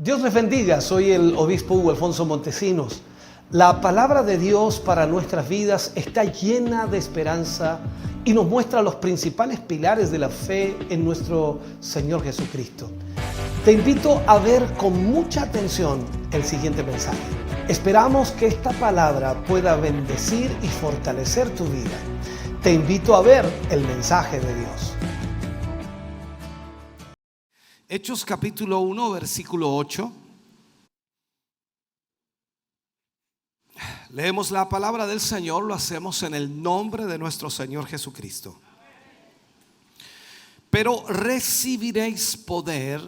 Dios les bendiga, soy el obispo Hugo Alfonso Montesinos. La palabra de Dios para nuestras vidas está llena de esperanza y nos muestra los principales pilares de la fe en nuestro Señor Jesucristo. Te invito a ver con mucha atención el siguiente mensaje. Esperamos que esta palabra pueda bendecir y fortalecer tu vida. Te invito a ver el mensaje de Dios. Hechos capítulo 1, versículo 8. Leemos la palabra del Señor, lo hacemos en el nombre de nuestro Señor Jesucristo. Pero recibiréis poder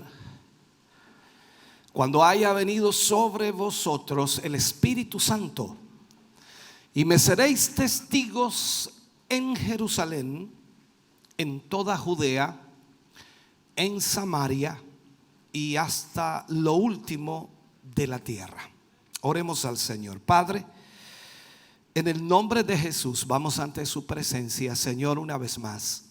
cuando haya venido sobre vosotros el Espíritu Santo, y me seréis testigos en Jerusalén, en toda Judea, en Samaria y hasta lo último de la tierra. Oremos al Señor. Padre, en el nombre de Jesús vamos ante su presencia, Señor, una vez más,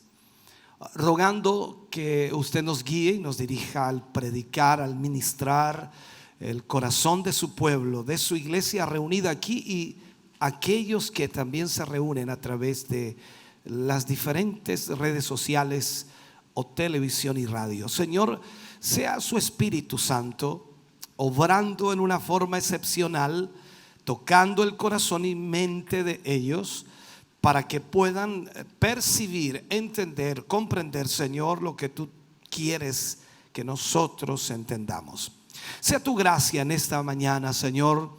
rogando que usted nos guíe y nos dirija al predicar, al ministrar el corazón de su pueblo, de su iglesia reunida aquí, y aquellos que también se reúnen a través de las diferentes redes sociales o televisión y radio. Señor, sea su Espíritu Santo obrando en una forma excepcional, tocando el corazón y mente de ellos, para que puedan percibir, entender, comprender, Señor, lo que tú quieres que nosotros entendamos. Sea tu gracia en esta mañana, Señor,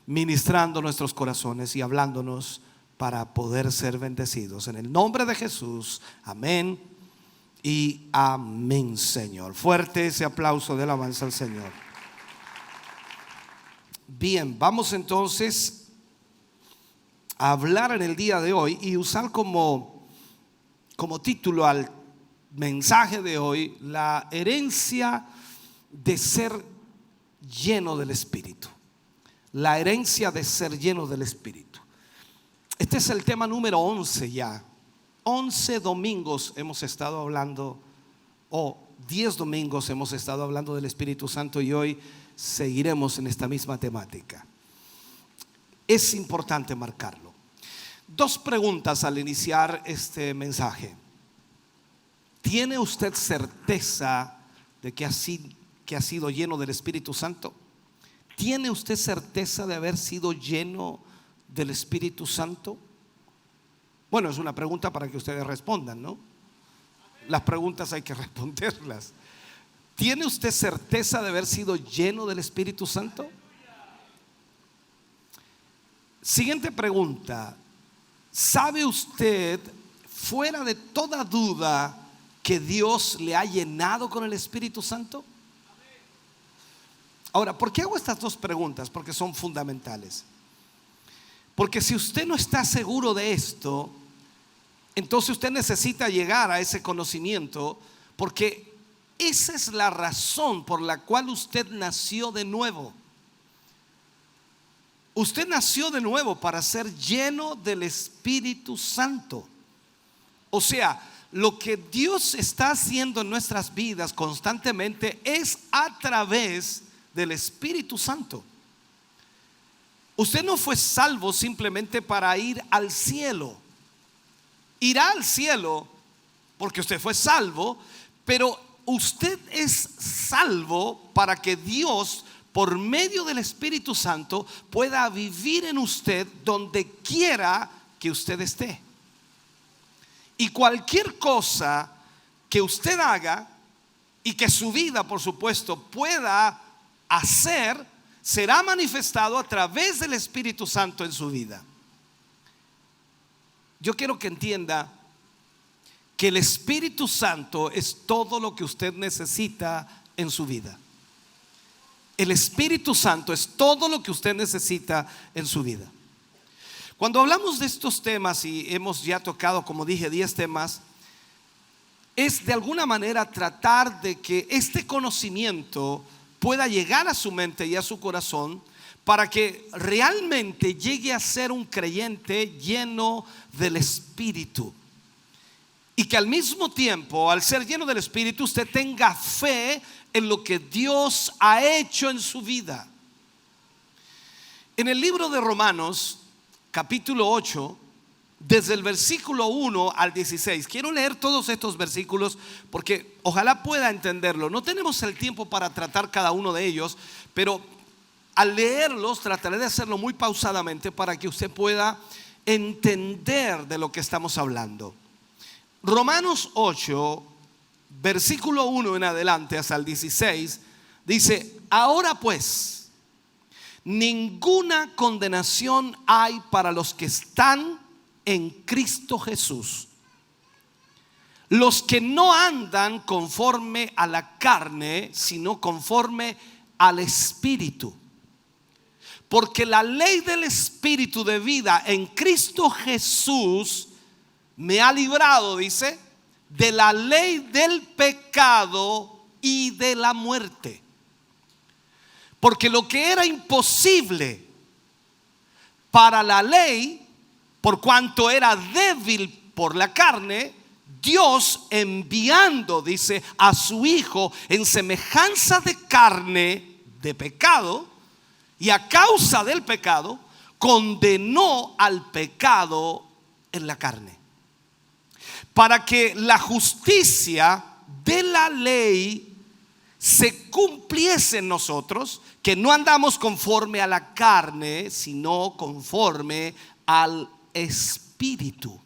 ministrando nuestros corazones y hablándonos para poder ser bendecidos. En el nombre de Jesús, amén y amén, Señor. Fuerte ese aplauso de alabanza al Señor. Bien, vamos entonces a hablar en el día de hoy y usar como título al mensaje de hoy: la herencia de ser lleno del Espíritu. La herencia de ser lleno del Espíritu. Este es el tema número 11 ya. 11 domingos hemos estado hablando, o 10 domingos hemos estado hablando del Espíritu Santo, y hoy seguiremos en esta misma temática. Es importante marcarlo. Dos preguntas al iniciar este mensaje. ¿Tiene usted certeza de que ha sido lleno del Espíritu Santo? ¿Tiene usted certeza de haber sido lleno del Espíritu Santo? Bueno, es una pregunta para que ustedes respondan, ¿no? Las preguntas hay que responderlas. ¿Tiene usted certeza de haber sido lleno del Espíritu Santo? Siguiente pregunta: ¿sabe usted, fuera de toda duda, que Dios le ha llenado con el Espíritu Santo? Ahora, ¿por qué hago estas dos preguntas? Porque son fundamentales. Porque si usted no está seguro de esto, entonces usted necesita llegar a ese conocimiento, porque esa es la razón por la cual usted nació de nuevo. Usted nació de nuevo para ser lleno del Espíritu Santo. O sea, lo que Dios está haciendo en nuestras vidas constantemente es a través del Espíritu Santo. Usted no fue salvo simplemente para ir al cielo. Irá al cielo porque usted fue salvo, pero usted es salvo para que Dios, por medio del Espíritu Santo, pueda vivir en usted donde quiera que usted esté. Y cualquier cosa que usted haga y que su vida, por supuesto, pueda hacer, será manifestado a través del Espíritu Santo en su vida. Yo quiero que entienda que el Espíritu Santo es todo lo que usted necesita en su vida. El Espíritu Santo es todo lo que usted necesita en su vida. Cuando hablamos de estos temas, y hemos ya tocado, como dije, 10 temas, es de alguna manera tratar de que este conocimiento pueda llegar a su mente y a su corazón, para que realmente llegue a ser un creyente lleno del Espíritu. y que al mismo tiempo, al ser lleno del Espíritu, usted tenga fe en lo que Dios ha hecho en su vida. En el libro de Romanos, capítulo 8, desde el versículo 1 al 16, quiero leer todos estos versículos porque ojalá pueda entenderlo. No tenemos el tiempo para tratar cada uno de ellos, pero al leerlos trataré de hacerlo muy pausadamente para que usted pueda entender de lo que estamos hablando. Romanos 8, versículo 1 en adelante hasta el 16, dice: ahora pues, ninguna condenación hay para los que están en Cristo Jesús, los que no andan conforme a la carne, sino conforme al Espíritu. Porque la ley del Espíritu de vida en Cristo Jesús me ha librado, dice, de la ley del pecado y de la muerte. Porque lo que era imposible para la ley, por cuanto era débil por la carne, Dios enviando, dice, a su Hijo en semejanza de carne, de pecado, y a causa del pecado, condenó al pecado en la carne, para que la justicia de la ley se cumpliese en nosotros, que no andamos conforme a la carne, sino conforme al Espíritu.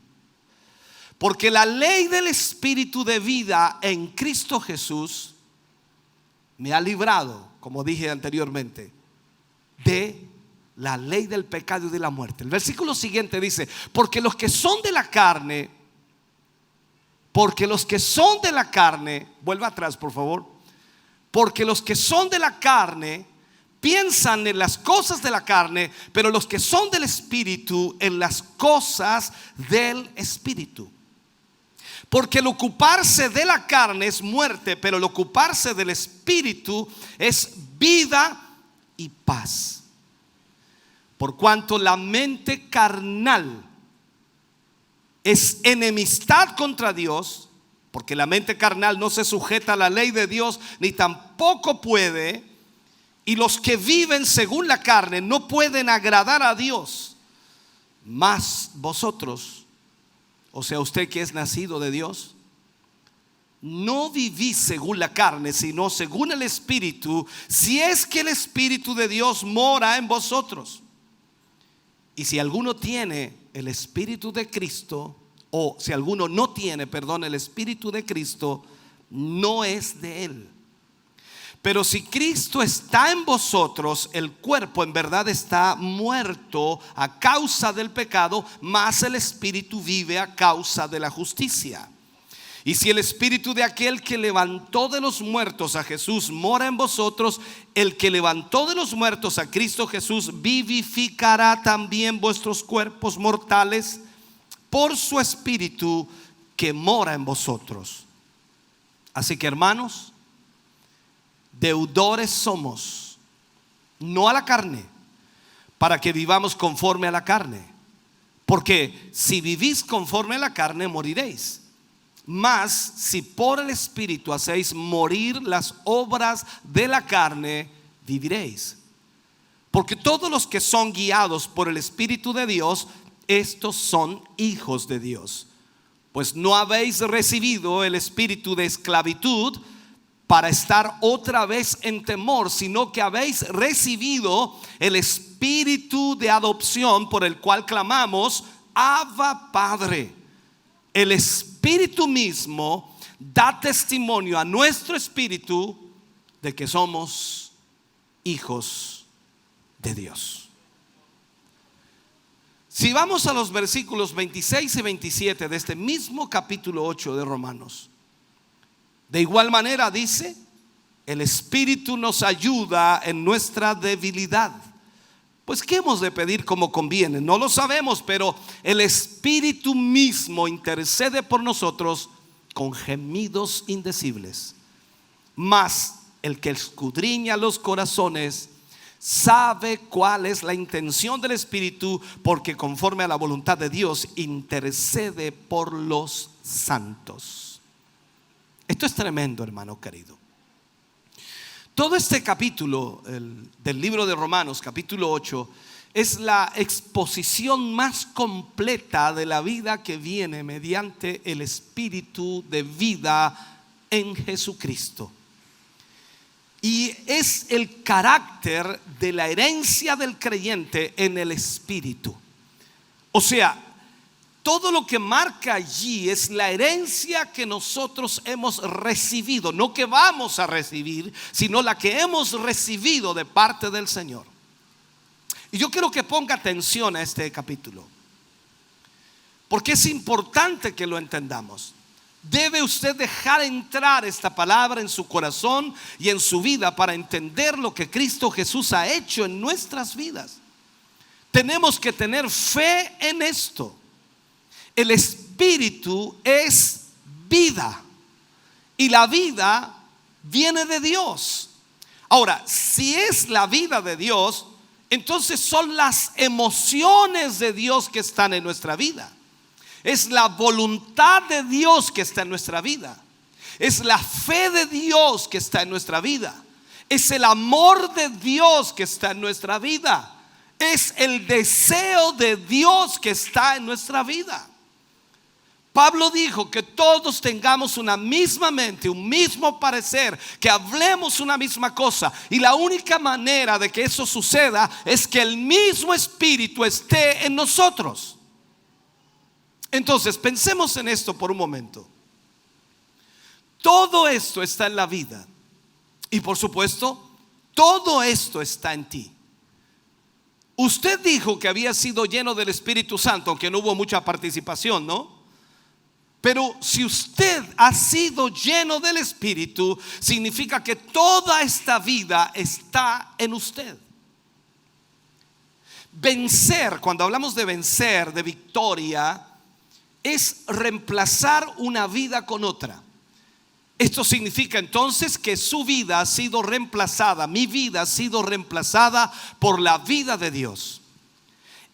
Porque la ley del Espíritu de vida en Cristo Jesús me ha librado, como dije anteriormente, de la ley del pecado y de la muerte. El versículo siguiente dice: porque los que son de la carne, vuelva atrás por favor, porque los que son de la carne piensan en las cosas de la carne, pero los que son del Espíritu en las cosas del Espíritu. Porque el ocuparse de la carne es muerte, pero el ocuparse del Espíritu es vida y paz. Por cuanto la mente carnal es enemistad contra Dios, porque la mente carnal no se sujeta a la ley de Dios, ni tampoco puede, y los que viven según la carne no pueden agradar a Dios. Mas vosotros, o sea, usted que es nacido de Dios, no vivís según la carne, sino según el Espíritu, si es que el Espíritu de Dios mora en vosotros. Y si alguno tiene el Espíritu de Cristo, o si alguno no tiene, perdón, el Espíritu de Cristo, no es de él. Pero si Cristo está en vosotros, el cuerpo en verdad está muerto a causa del pecado, mas el Espíritu vive a causa de la justicia. Y si el Espíritu de aquel que levantó de los muertos a Jesús mora en vosotros, el que levantó de los muertos a Cristo Jesús vivificará también vuestros cuerpos mortales por su Espíritu que mora en vosotros. Así que, hermanos, deudores somos, no a la carne, para que vivamos conforme a la carne. Porque si vivís conforme a la carne, moriréis. Mas si por el Espíritu hacéis morir las obras de la carne, viviréis. Porque todos los que son guiados por el Espíritu de Dios, estos son hijos de Dios. Pues no habéis recibido el espíritu de esclavitud para estar otra vez en temor, sino que habéis recibido el espíritu de adopción, por el cual clamamos: Abba, Padre. El Espíritu mismo da testimonio a nuestro espíritu de que somos hijos de Dios. Si vamos a los versículos 26 y 27 de este mismo capítulo 8 de Romanos, de igual manera dice: el Espíritu nos ayuda en nuestra debilidad. Pues ¿qué hemos de pedir como conviene? No lo sabemos, pero el Espíritu mismo intercede por nosotros con gemidos indecibles. Mas el que escudriña los corazones sabe cuál es la intención del Espíritu, porque conforme a la voluntad de Dios intercede por los santos. Esto es tremendo, hermano querido. Todo este capítulo del libro de Romanos, capítulo 8, es la exposición más completa de la vida que viene mediante el Espíritu de vida en Jesucristo. Y es el carácter de la herencia del creyente en el Espíritu. O sea, todo lo que marca allí es la herencia que nosotros hemos recibido, no que vamos a recibir, sino la que hemos recibido de parte del Señor. Y yo quiero que ponga atención a este capítulo, porque es importante que lo entendamos. Debe usted dejar entrar esta palabra en su corazón y en su vida para entender lo que Cristo Jesús ha hecho en nuestras vidas. Tenemos que tener fe en esto. El Espíritu es vida y la vida viene de Dios. Ahora, si es la vida de Dios, entonces son las emociones de Dios que están en nuestra vida. Es la voluntad de Dios que está en nuestra vida. Es la fe de Dios que está en nuestra vida. Es el amor de Dios que está en nuestra vida. Es el deseo de Dios que está en nuestra vida. Pablo dijo que todos tengamos una misma mente, un mismo parecer, que hablemos una misma cosa. Y la única manera de que eso suceda es que el mismo Espíritu esté en nosotros. Entonces, pensemos en esto por un momento. Todo esto está en la vida. Y por supuesto, todo esto está en ti. Usted dijo que había sido lleno del Espíritu Santo, aunque no hubo mucha participación, ¿no? Pero si usted ha sido lleno del Espíritu, significa que toda esta vida está en usted. Vencer, cuando hablamos de vencer, de victoria, es reemplazar una vida con otra. Esto significa entonces que su vida ha sido reemplazada, mi vida ha sido reemplazada por la vida de Dios.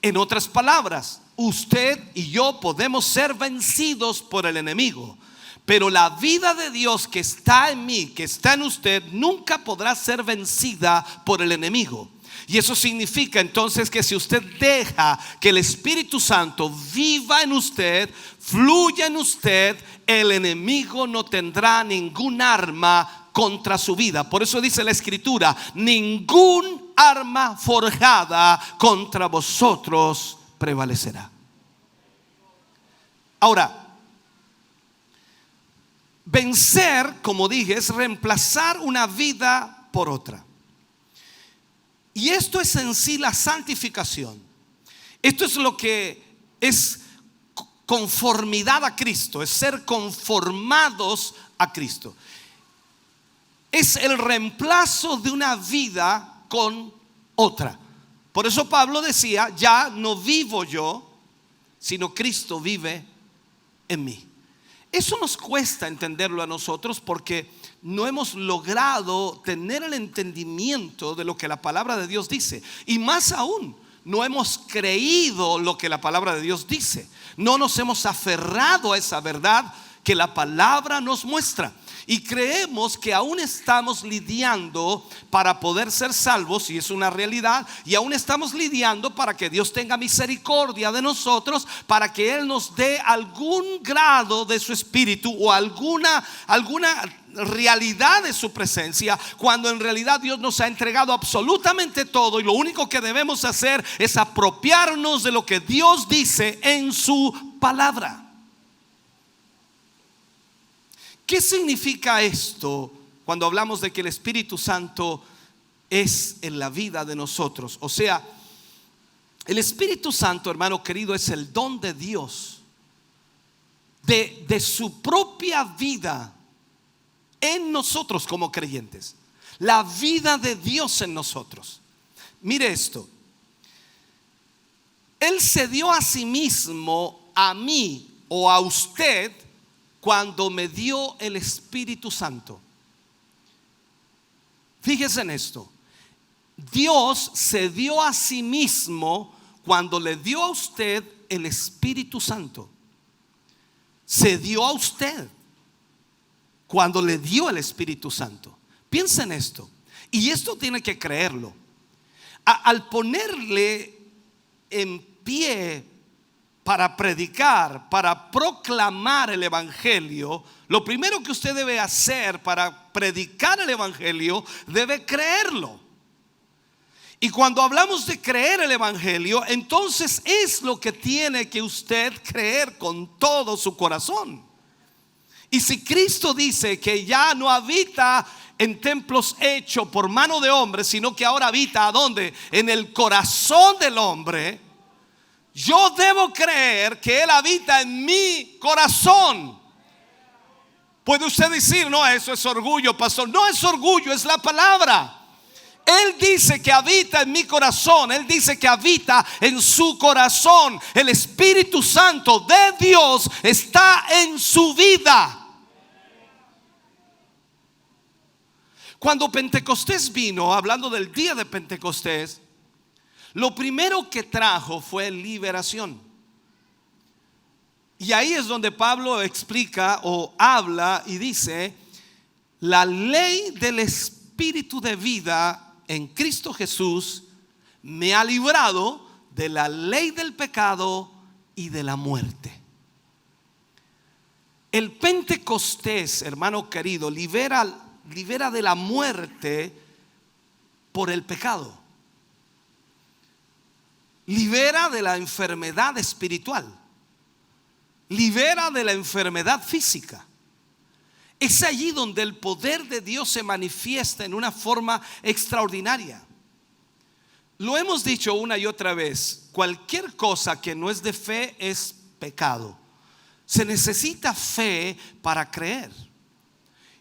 En otras palabras, usted y yo podemos ser vencidos por el enemigo, pero la vida de Dios que está en mí, que está en usted, nunca podrá ser vencida por el enemigo. Y eso significa entonces que si usted deja que el Espíritu Santo viva en usted, fluya en usted, el enemigo no tendrá ningún arma contra su vida. Por eso dice la Escritura: ningún arma forjada contra vosotros prevalecerá. Ahora, vencer, como dije, es reemplazar una vida por otra. Y esto es en sí la santificación. Esto es lo que es conformidad a Cristo, es ser conformados a Cristo. Es el reemplazo de una vida con otra. Por eso Pablo decía: ya no vivo yo, sino Cristo vive en mí. Eso nos cuesta entenderlo a nosotros porque no hemos logrado tener el entendimiento de lo que la palabra de Dios dice. Y más aún, no hemos creído lo que la palabra de Dios dice. No nos hemos aferrado a esa verdad que la palabra nos muestra. Y creemos que aún estamos lidiando para poder ser salvos, y es una realidad. Y aún estamos lidiando para que Dios tenga misericordia de nosotros, para que Él nos dé algún grado de su espíritu o alguna realidad de su presencia, cuando en realidad Dios nos ha entregado absolutamente todo. Y lo único que debemos hacer es apropiarnos de lo que Dios dice en su palabra. ¿Qué significa esto cuando hablamos de que el Espíritu Santo es en la vida de nosotros? O sea, el Espíritu Santo, hermano querido, es el don de Dios, de su propia vida en nosotros como creyentes. La vida de Dios en nosotros. Mire esto: Él se dio a sí mismo, a mí o a usted, cuando me dio el Espíritu Santo. Fíjese en esto: Dios se dio a sí mismo cuando le dio a usted el Espíritu Santo. Se dio a usted cuando le dio el Espíritu Santo. Piensa en esto. Y esto tiene que creerlo. Al ponerle en pie para predicar, para proclamar el Evangelio, lo primero que usted debe hacer para predicar el Evangelio, debe creerlo. Y cuando hablamos de creer el Evangelio, entonces es lo que tiene que usted creer con todo su corazón. Y si Cristo dice que ya no habita en templos hechos por mano de hombre, sino que ahora habita ¿a dónde? En el corazón del hombre. Yo debo creer que Él habita en mi corazón. Puede usted decir, no, eso es orgullo, pastor. No es orgullo, es la palabra. Él dice que habita en mi corazón. Él dice que habita en su corazón. El Espíritu Santo de Dios está en su vida. Cuando Pentecostés vino, hablando del día de Pentecostés, lo primero que trajo fue liberación. Y ahí es donde Pablo explica o habla y dice: la ley del Espíritu de vida en Cristo Jesús me ha librado de la ley del pecado y de la muerte. El Pentecostés, hermano querido, libera de la muerte por el pecado. Libera de la enfermedad espiritual. Libera de la enfermedad física. Es allí donde el poder de Dios se manifiesta en una forma extraordinaria. Lo hemos dicho una y otra vez: cualquier cosa que no es de fe es pecado. Se necesita fe para creer.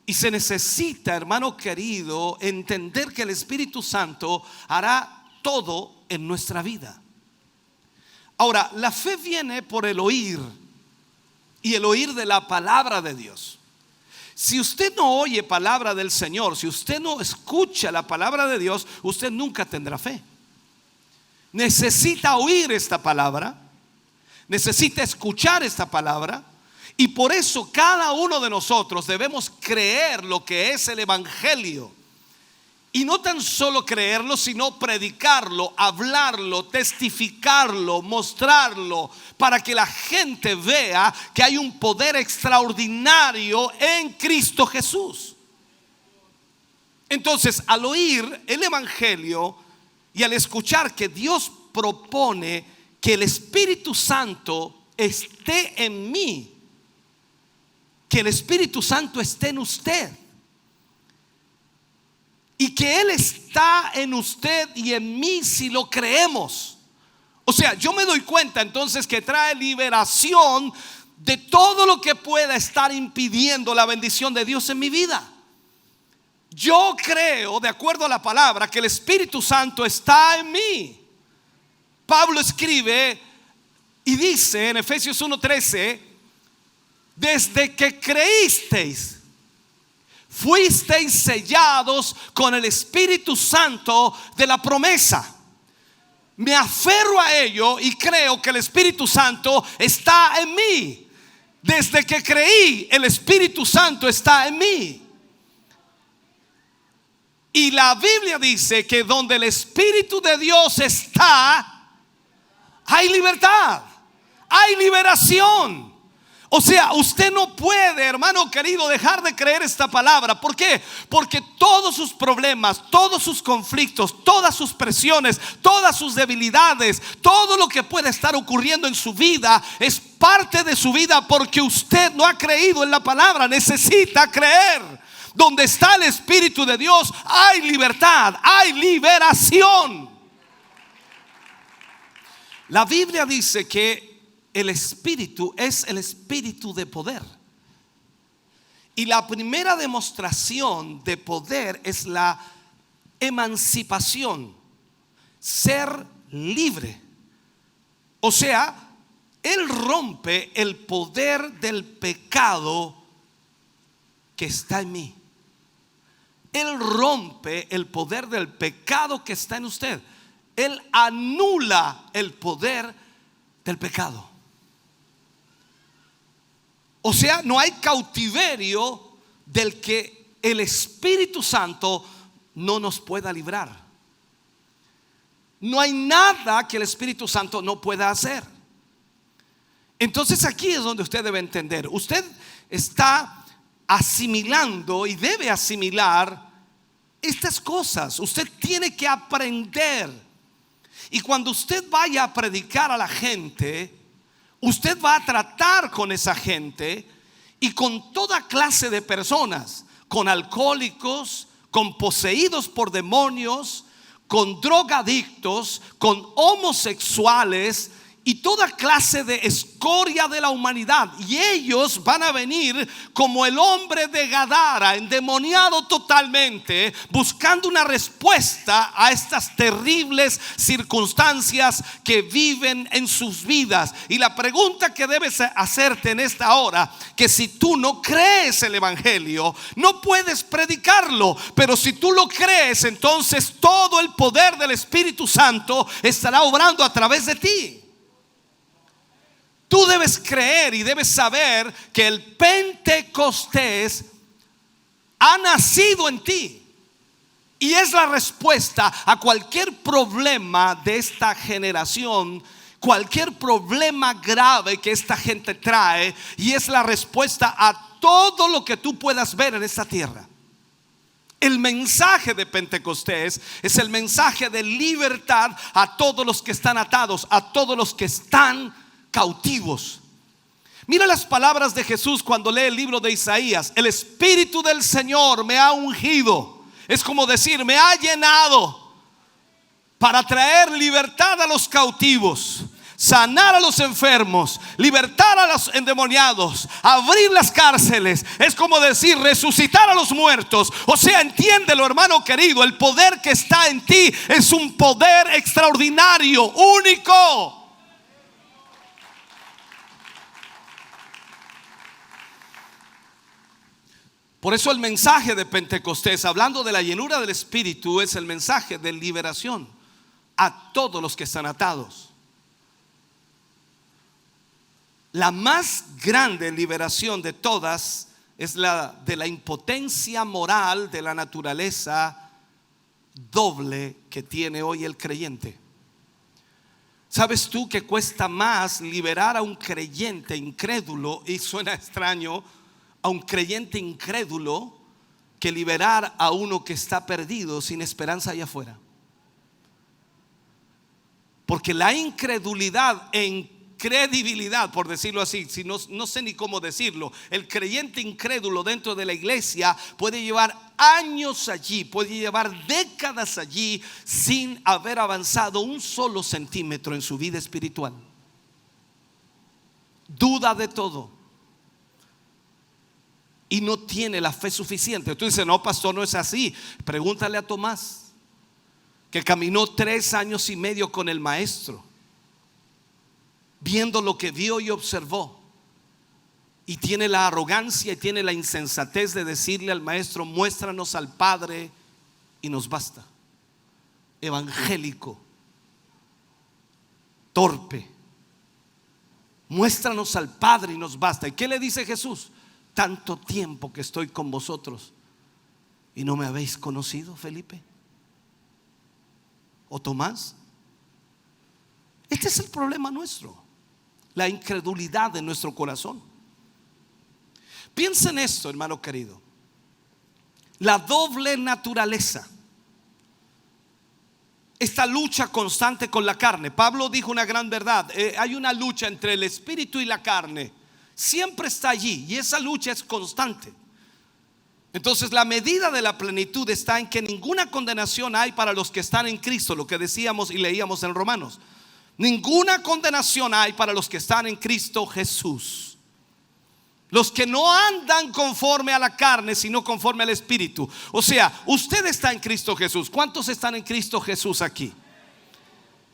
Y se necesita, hermano querido, entender que el Espíritu Santo hará todo en nuestra vida. Ahora, la fe viene por el oír, y el oír de la palabra de Dios. Si usted no oye palabra del Señor, si usted no escucha la palabra de Dios, usted nunca tendrá fe. Necesita oír esta palabra, necesita escuchar esta palabra. Y por eso cada uno de nosotros debemos creer lo que es el Evangelio. Y no tan solo creerlo, sino predicarlo, hablarlo, testificarlo, mostrarlo, para que la gente vea que hay un poder extraordinario en Cristo Jesús. Entonces, al oír el Evangelio y al escuchar que Dios propone que el Espíritu Santo esté en mí, que el Espíritu Santo esté en usted, y que Él está en usted y en mí si lo creemos. O sea, yo me doy cuenta entonces que trae liberación de todo lo que pueda estar impidiendo la bendición de Dios en mi vida. Yo creo, de acuerdo a la palabra, que el Espíritu Santo está en mí. Pablo escribe y dice en Efesios 1:13: desde que creísteis, fuisteis sellados con el Espíritu Santo de la promesa. Me aferro a ello y creo que el Espíritu Santo está en mí. Desde que creí, el Espíritu Santo está en mí. Y la Biblia dice que donde el Espíritu de Dios está, hay libertad, hay liberación. O sea, usted no puede, hermano querido, dejar de creer esta palabra. ¿Por qué? Porque todos sus problemas, todos sus conflictos, todas sus presiones, todas sus debilidades, todo lo que puede estar ocurriendo en su vida es parte de su vida porque usted no ha creído en la palabra. Necesita creer. Donde está el Espíritu de Dios hay libertad, hay liberación. La Biblia dice que el Espíritu es el Espíritu de poder. Y la primera demostración de poder es la emancipación, ser libre. O sea, Él rompe el poder del pecado que está en mí. Él rompe el poder del pecado que está en usted. Él anula el poder del pecado. O sea, no hay cautiverio del que el Espíritu Santo no nos pueda librar. No hay nada que el Espíritu Santo no pueda hacer. Entonces aquí es donde usted debe entender. Usted está asimilando y debe asimilar estas cosas. Usted tiene que aprender. Y cuando usted vaya a predicar a la gente, usted va a tratar con esa gente y con toda clase de personas, con alcohólicos, con poseídos por demonios, con drogadictos, con homosexuales y toda clase de escoria de la humanidad. Y ellos van a venir como el hombre de Gadara, endemoniado totalmente, buscando una respuesta a estas terribles circunstancias que viven en sus vidas. Y la pregunta que debes hacerte en esta hora, que si tú no crees el evangelio, no puedes predicarlo, pero si tú lo crees, entonces todo el poder del Espíritu Santo estará obrando a través de ti. Tú debes creer y debes saber que el Pentecostés ha nacido en ti y es la respuesta a cualquier problema de esta generación, cualquier problema grave que esta gente trae, y es la respuesta a todo lo que tú puedas ver en esta tierra. El mensaje de Pentecostés es el mensaje de libertad a todos los que están atados, a todos los que están cautivos. Mira las palabras de Jesús cuando lee el libro de Isaías: el Espíritu del Señor me ha ungido. Es como decir, me ha llenado para traer libertad a los cautivos, sanar a los enfermos, libertar a los endemoniados, abrir las cárceles. Es como decir, resucitar a los muertos. O sea, entiéndelo, hermano querido, el poder que está en ti es un poder extraordinario, único. Por eso el mensaje de Pentecostés, hablando de la llenura del Espíritu, es el mensaje de liberación a todos los que están atados. La más grande liberación de todas es la de la impotencia moral de la naturaleza doble que tiene hoy el creyente. ¿Sabes tú que cuesta más liberar a un creyente incrédulo? Y suena extraño, a un creyente incrédulo, que liberar a uno que está perdido sin esperanza allá afuera. Porque la incredulidad e incredibilidad, por decirlo así, si no sé ni cómo decirlo, el creyente incrédulo dentro de la iglesia puede llevar años allí, puede llevar décadas allí sin haber avanzado un solo centímetro en su vida espiritual. Duda de todo y no tiene la fe suficiente. Tú dices, no, pastor, no es así. Pregúntale a Tomás, que caminó 3 años y medio con el maestro, viendo lo que vio y observó, y tiene la arrogancia y tiene la insensatez de decirle al maestro: muéstranos al Padre y nos basta. Evangélico, torpe. Muéstranos al Padre y nos basta. ¿Y qué le dice Jesús? Tanto tiempo que estoy con vosotros y no me habéis conocido, Felipe o Tomás. Este es el problema nuestro, la incredulidad de nuestro corazón. Piensa en esto, hermano querido: la doble naturaleza, esta lucha constante con la carne. Pablo dijo una gran verdad: hay una lucha entre el espíritu y la carne. Siempre está allí y esa lucha es constante. Entonces la medida de la plenitud está en que ninguna condenación hay para los que están en Cristo, lo que decíamos y leíamos en Romanos. Ninguna condenación hay para los que están en Cristo Jesús, los que no andan conforme a la carne, sino conforme al Espíritu. O sea, usted está en Cristo Jesús. ¿Cuántos están en Cristo Jesús aquí?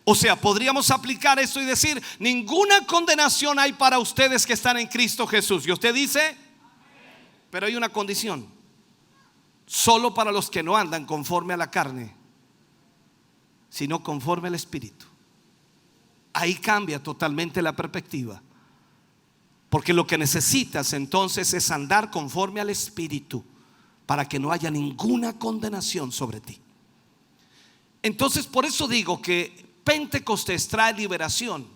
O sea, podríamos aplicar esto y decir: ninguna condenación hay para ustedes que están en Cristo Jesús. Y usted dice: pero hay una condición. solo para los que no andan conforme a la carne, sino conforme al Espíritu. Ahí cambia totalmente la perspectiva, porque lo que necesitas entonces es andar conforme al Espíritu para que no haya ninguna condenación sobre ti. Entonces, por eso digo que Pentecostés trae liberación.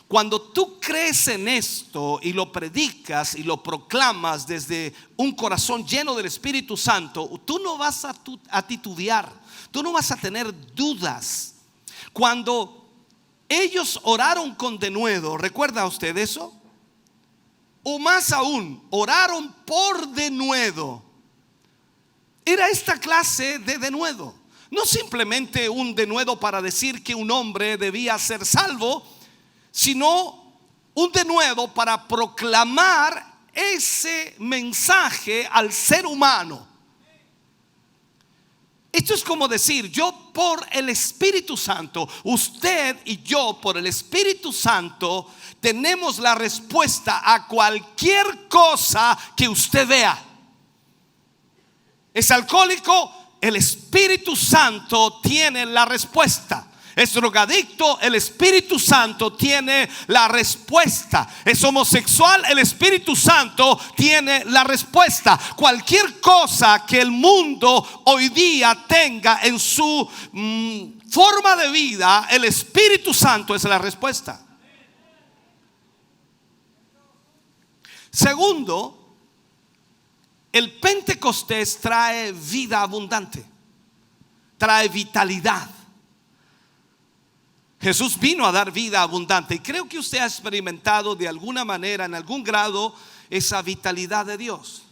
Cuando tú crees en esto y lo predicas y lo proclamas desde un corazón lleno del Espíritu Santo, tú no vas a titubear, tú no vas a tener dudas. Cuando ellos oraron con denuedo, ¿recuerda usted eso? O más aún, oraron por denuedo. Era esta clase de denuedo, no simplemente un denuedo para decir que un hombre debía ser salvo, sino un denuedo para proclamar ese mensaje al ser humano. Esto es como decir, yo por el Espíritu Santo, usted y yo por el Espíritu Santo tenemos la respuesta a cualquier cosa que usted vea. ¿Es alcohólico? El Espíritu Santo tiene la respuesta. ¿Es drogadicto? El Espíritu Santo tiene la respuesta. ¿Es homosexual? El Espíritu Santo tiene la respuesta. Cualquier cosa que el mundo hoy día tenga en su forma de vida, el Espíritu Santo es la respuesta. Segundo, el Pentecostés trae vida abundante, trae vitalidad. Jesús vino a dar vida abundante, y creo que usted ha experimentado de alguna manera, en algún grado, esa vitalidad de Dios.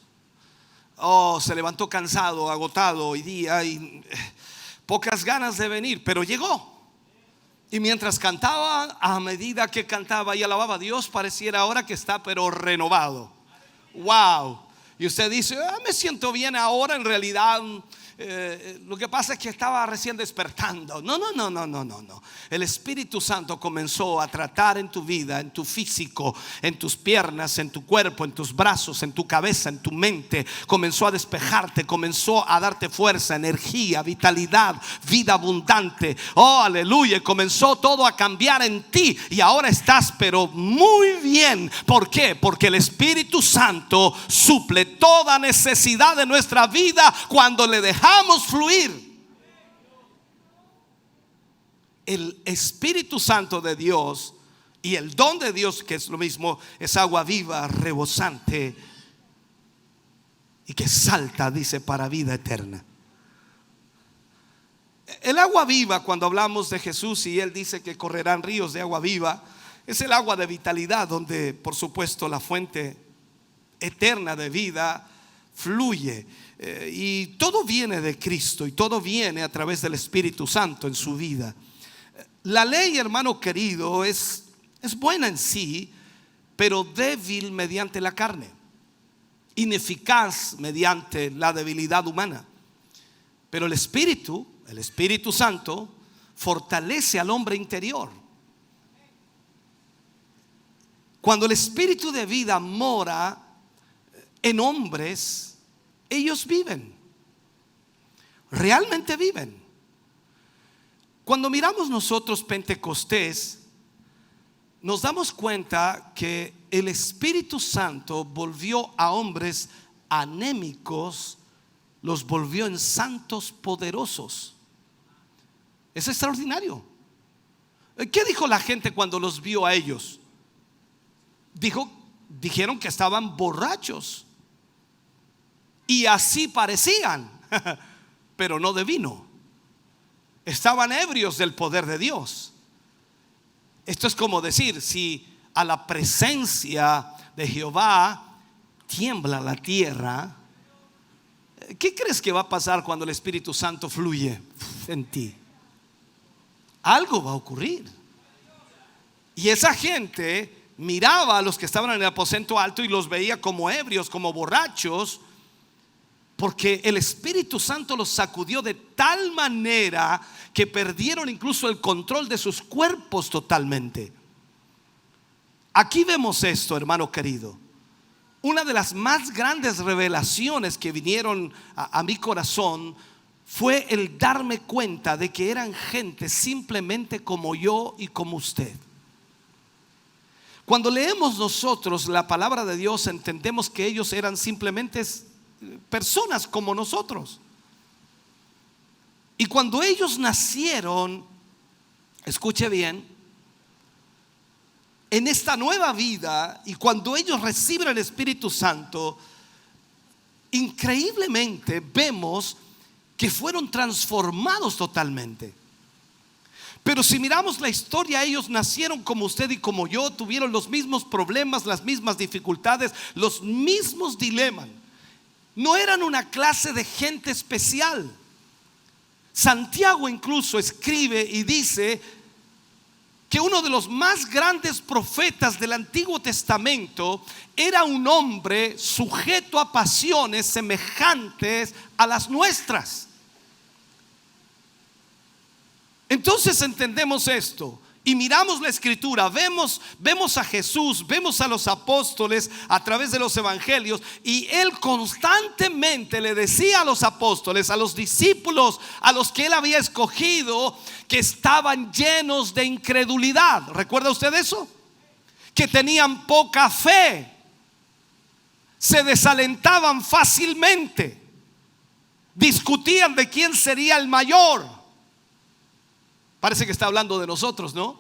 Oh, se levantó cansado, agotado hoy día y pocas ganas de venir, pero llegó. Y mientras cantaba, a medida que cantaba y alababa a Dios, pareciera ahora que está pero renovado. Wow. Y usted dice, me siento bien ahora, en realidad lo que pasa es que estaba recién despertando. No. El Espíritu Santo comenzó a tratar en tu vida, en tu físico, en tus piernas, en tu cuerpo, en tus brazos, en tu cabeza, en tu mente. Comenzó a despejarte, comenzó a darte fuerza, energía, vitalidad, vida abundante. Oh, aleluya. Comenzó todo a cambiar en ti y ahora estás pero muy bien. ¿Por qué? Porque el Espíritu Santo suple toda necesidad de nuestra vida cuando le dejamos fluir. El Espíritu Santo de Dios y el don de Dios, que es lo mismo, es agua viva, rebosante y que salta, dice, para vida eterna. El agua viva, cuando hablamos de Jesús y Él dice que correrán ríos de agua viva, es el agua de vitalidad, donde por supuesto la fuente eterna de vida fluye. Y todo viene de Cristo y todo viene a través del Espíritu Santo en su vida. La ley, hermano querido, es buena en sí, pero débil mediante la carne, ineficaz mediante la debilidad humana. Pero el Espíritu Santo fortalece al hombre interior. Cuando el Espíritu de vida mora en hombres, ellos viven, realmente viven. Cuando miramos nosotros Pentecostés, nos damos cuenta que el Espíritu Santo volvió a hombres anémicos, los volvió en santos poderosos. Es extraordinario. ¿Qué dijo la gente cuando los vio a ellos? Dijeron que estaban borrachos. Y así parecían, pero no de vino. Estaban ebrios del poder de Dios. Esto es como decir, si a la presencia de Jehová tiembla la tierra, ¿qué crees que va a pasar cuando el Espíritu Santo fluye en ti? Algo va a ocurrir. Y esa gente miraba a los que estaban en el aposento alto y los veía como ebrios, como borrachos, porque el Espíritu Santo los sacudió de tal manera que perdieron incluso el control de sus cuerpos totalmente. Aquí vemos esto, hermano querido. una de las más grandes revelaciones que vinieron a mi corazón fue el darme cuenta de que eran gente simplemente como yo y como usted. Cuando leemos nosotros la palabra de Dios, entendemos que ellos eran simplemente personas como nosotros. Y cuando ellos nacieron, escuche bien, en esta nueva vida, y cuando ellos reciben el Espíritu Santo, increíblemente vemos que fueron transformados totalmente. Pero si miramos la historia, ellos nacieron como usted y como yo, tuvieron los mismos problemas, las mismas dificultades, los mismos dilemas. No eran una clase de gente especial. Santiago incluso escribe y dice que uno de los más grandes profetas del Antiguo Testamento era un hombre sujeto a pasiones semejantes a las nuestras. Entonces entendemos esto y miramos la escritura, vemos a Jesús, vemos a los apóstoles a través de los evangelios, y él constantemente le decía a los apóstoles, a los discípulos, a los que él había escogido, que estaban llenos de incredulidad. ¿Recuerda usted eso? Que tenían poca fe, se desalentaban fácilmente, discutían de quién sería el mayor. Parece que está hablando de nosotros, ¿no?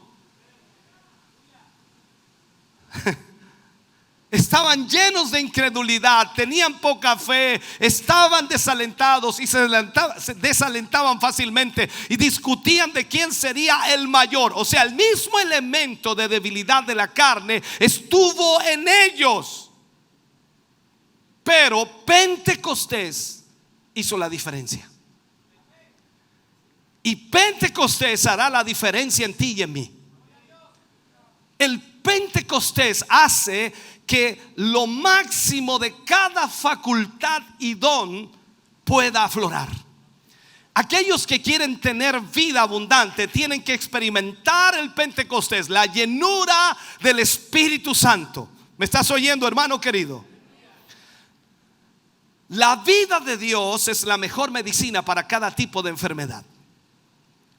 Estaban llenos de incredulidad, tenían poca fe, estaban desalentados y se desalentaban fácilmente y discutían de quién sería el mayor. O sea, el mismo elemento de debilidad de la carne estuvo en ellos. Pero Pentecostés hizo la diferencia. Y Pentecostés hará la diferencia en ti y en mí. El Pentecostés hace que lo máximo de cada facultad y don pueda aflorar. Aquellos que quieren tener vida abundante tienen que experimentar el Pentecostés, la llenura del Espíritu Santo. ¿Me estás oyendo, hermano querido? La vida de Dios es la mejor medicina para cada tipo de enfermedad.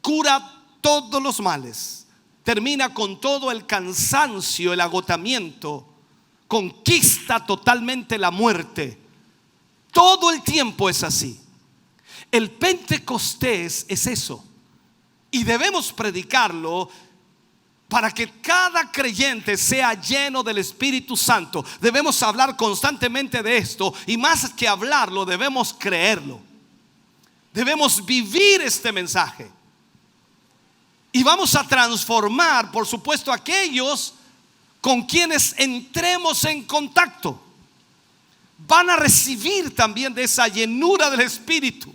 Cura todos los males, termina con todo el cansancio, el agotamiento, conquista totalmente la muerte. Todo el tiempo es así. El Pentecostés es eso, y debemos predicarlo para que cada creyente sea lleno del Espíritu Santo. Debemos hablar constantemente de esto, y más que hablarlo, debemos creerlo. Debemos vivir este mensaje. Y vamos a transformar, por supuesto, a aquellos con quienes entremos en contacto. Van a recibir también de esa llenura del Espíritu.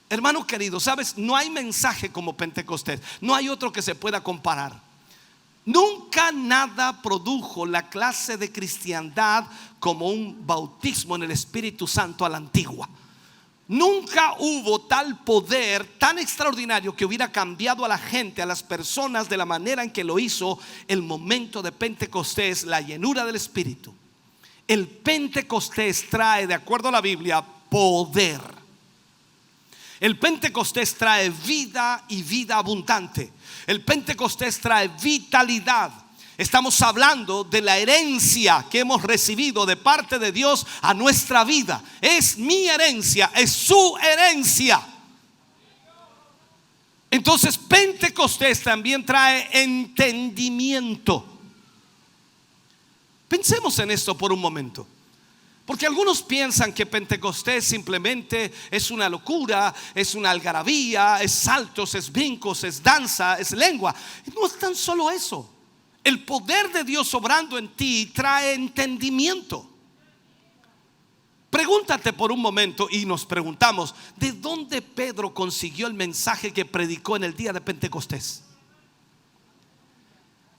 Hermano querido, ¿sabes? No hay mensaje como Pentecostés. No hay otro que se pueda comparar. Nunca nada produjo la clase de cristiandad como un bautismo en el Espíritu Santo a la antigua. Nunca hubo tal poder tan extraordinario que hubiera cambiado a la gente, a las personas, de la manera en que lo hizo el momento de Pentecostés, la llenura del Espíritu. El Pentecostés trae, de acuerdo a la Biblia, poder. El Pentecostés trae vida y vida abundante. El Pentecostés trae vitalidad. Estamos hablando de la herencia que hemos recibido de parte de Dios a nuestra vida. Es mi herencia, es su herencia. Entonces Pentecostés también trae entendimiento. Pensemos en esto por un momento, porque algunos piensan que Pentecostés simplemente es una locura, es una algarabía, es saltos, es brincos, es danza, es lengua. No es tan solo eso. El poder de Dios obrando en ti trae entendimiento. Pregúntate por un momento, y nos preguntamos, ¿de dónde Pedro consiguió el mensaje que predicó en el día de Pentecostés?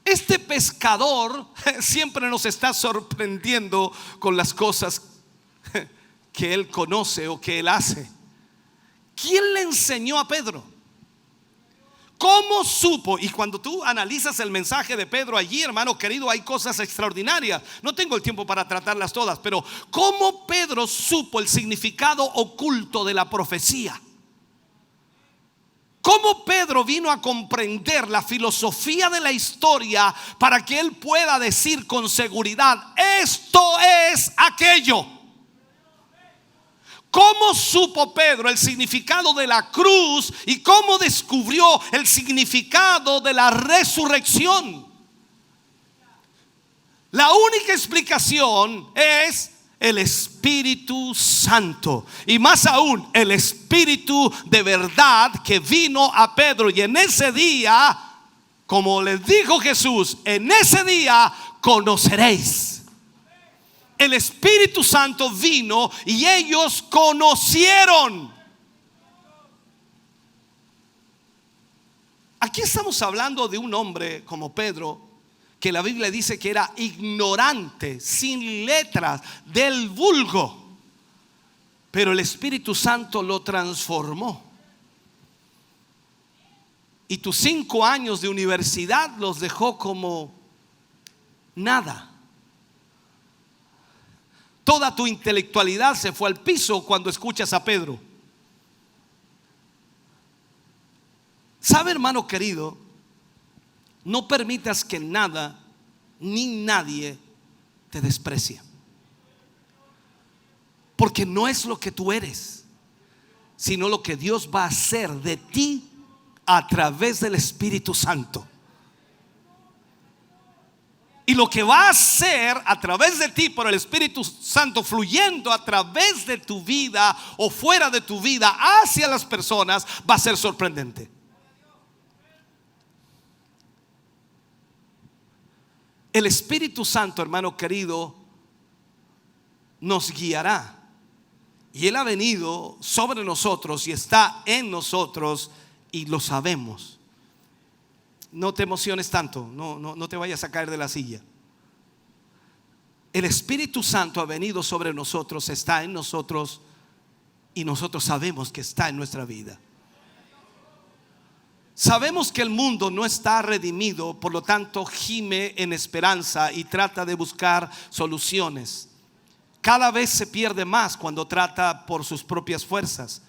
Este pescador siempre nos está sorprendiendo con las cosas que él conoce o que él hace. ¿Quién le enseñó a Pedro? ¿Cómo supo? Y cuando tú analizas el mensaje de Pedro allí, hermano querido, hay cosas extraordinarias. No tengo el tiempo para tratarlas todas, pero ¿cómo Pedro supo el significado oculto de la profecía? ¿Cómo Pedro vino a comprender la filosofía de la historia para que él pueda decir con seguridad: esto es aquello? ¿Cómo supo Pedro el significado de la cruz y cómo descubrió el significado de la resurrección? La única explicación es el Espíritu Santo, y más aún el Espíritu de verdad que vino a Pedro. Y en ese día, como les dijo Jesús, en ese día conoceréis. El Espíritu Santo vino y ellos conocieron. Aquí estamos hablando de un hombre como Pedro, que la Biblia dice que era ignorante, sin letras, del vulgo, pero el Espíritu Santo lo transformó. Y tus 5 años de universidad los dejó como nada. Toda tu intelectualidad se fue al piso cuando escuchas a Pedro. ¿Sabe, hermano querido? No permitas que nada ni nadie te desprecie, porque no es lo que tú eres, sino lo que Dios va a hacer de ti a través del Espíritu Santo. Y lo que va a hacer a través de ti por el Espíritu Santo, fluyendo a través de tu vida o fuera de tu vida hacia las personas, va a ser sorprendente. El Espíritu Santo, hermano querido, nos guiará. Y Él ha venido sobre nosotros y está en nosotros, y lo sabemos. No te emociones tanto, no te vayas a caer de la silla. El Espíritu Santo ha venido sobre nosotros, está en nosotros, y nosotros sabemos que está en nuestra vida. Sabemos que el mundo no está redimido, por lo tanto gime en esperanza y trata de buscar soluciones. Cada vez se pierde más cuando trata por sus propias fuerzas.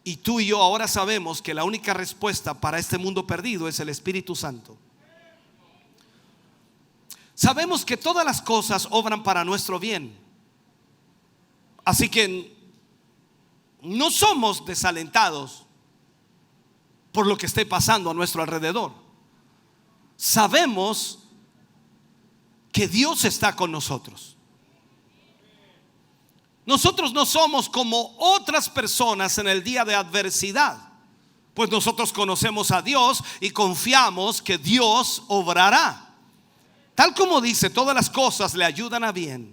Y tú y yo ahora sabemos que la única respuesta para este mundo perdido es el Espíritu Santo. Sabemos que todas las cosas obran para nuestro bien. Así que no somos desalentados por lo que esté pasando a nuestro alrededor. Sabemos que Dios está con nosotros. Nosotros no somos como otras personas en el día de adversidad, pues nosotros conocemos a Dios y confiamos que Dios obrará. Tal como dice, todas las cosas le ayudan a bien.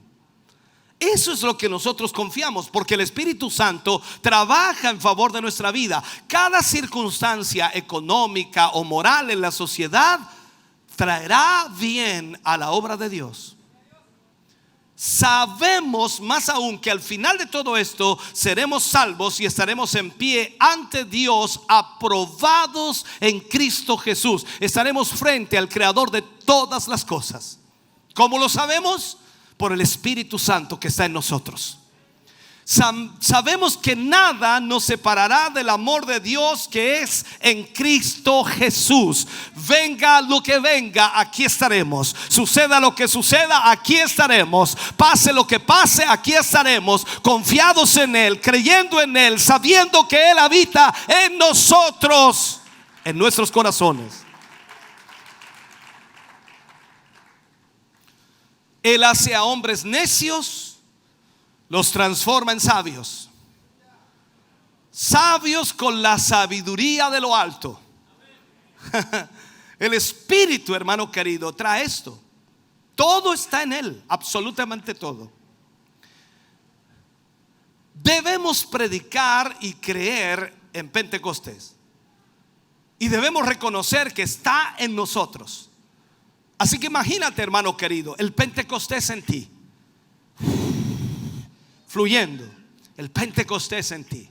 Eso es lo que nosotros confiamos, porque el Espíritu Santo trabaja en favor de nuestra vida. Cada circunstancia económica o moral en la sociedad traerá bien a la obra de Dios. Sabemos más aún que al final de todo esto seremos salvos y estaremos en pie ante Dios, aprobados en Cristo Jesús. Estaremos frente al Creador de todas las cosas. ¿Cómo lo sabemos? Por el Espíritu Santo que está en nosotros. Sabemos que nada nos separará del amor de Dios que es en Cristo Jesús. Venga lo que venga, aquí estaremos. Suceda lo que suceda, aquí estaremos. Pase lo que pase, aquí estaremos. Confiados en Él, creyendo en Él, sabiendo que Él habita en nosotros, en nuestros corazones. Él hace a hombres necios, los transforma en sabios. Sabios con la sabiduría de lo alto. El Espíritu, hermano querido, trae esto. Todo está en Él, absolutamente todo. Debemos predicar y creer en Pentecostés. Y debemos reconocer que está en nosotros. Así que imagínate, hermano querido, el Pentecostés en ti, fluyendo, el Pentecostés en ti.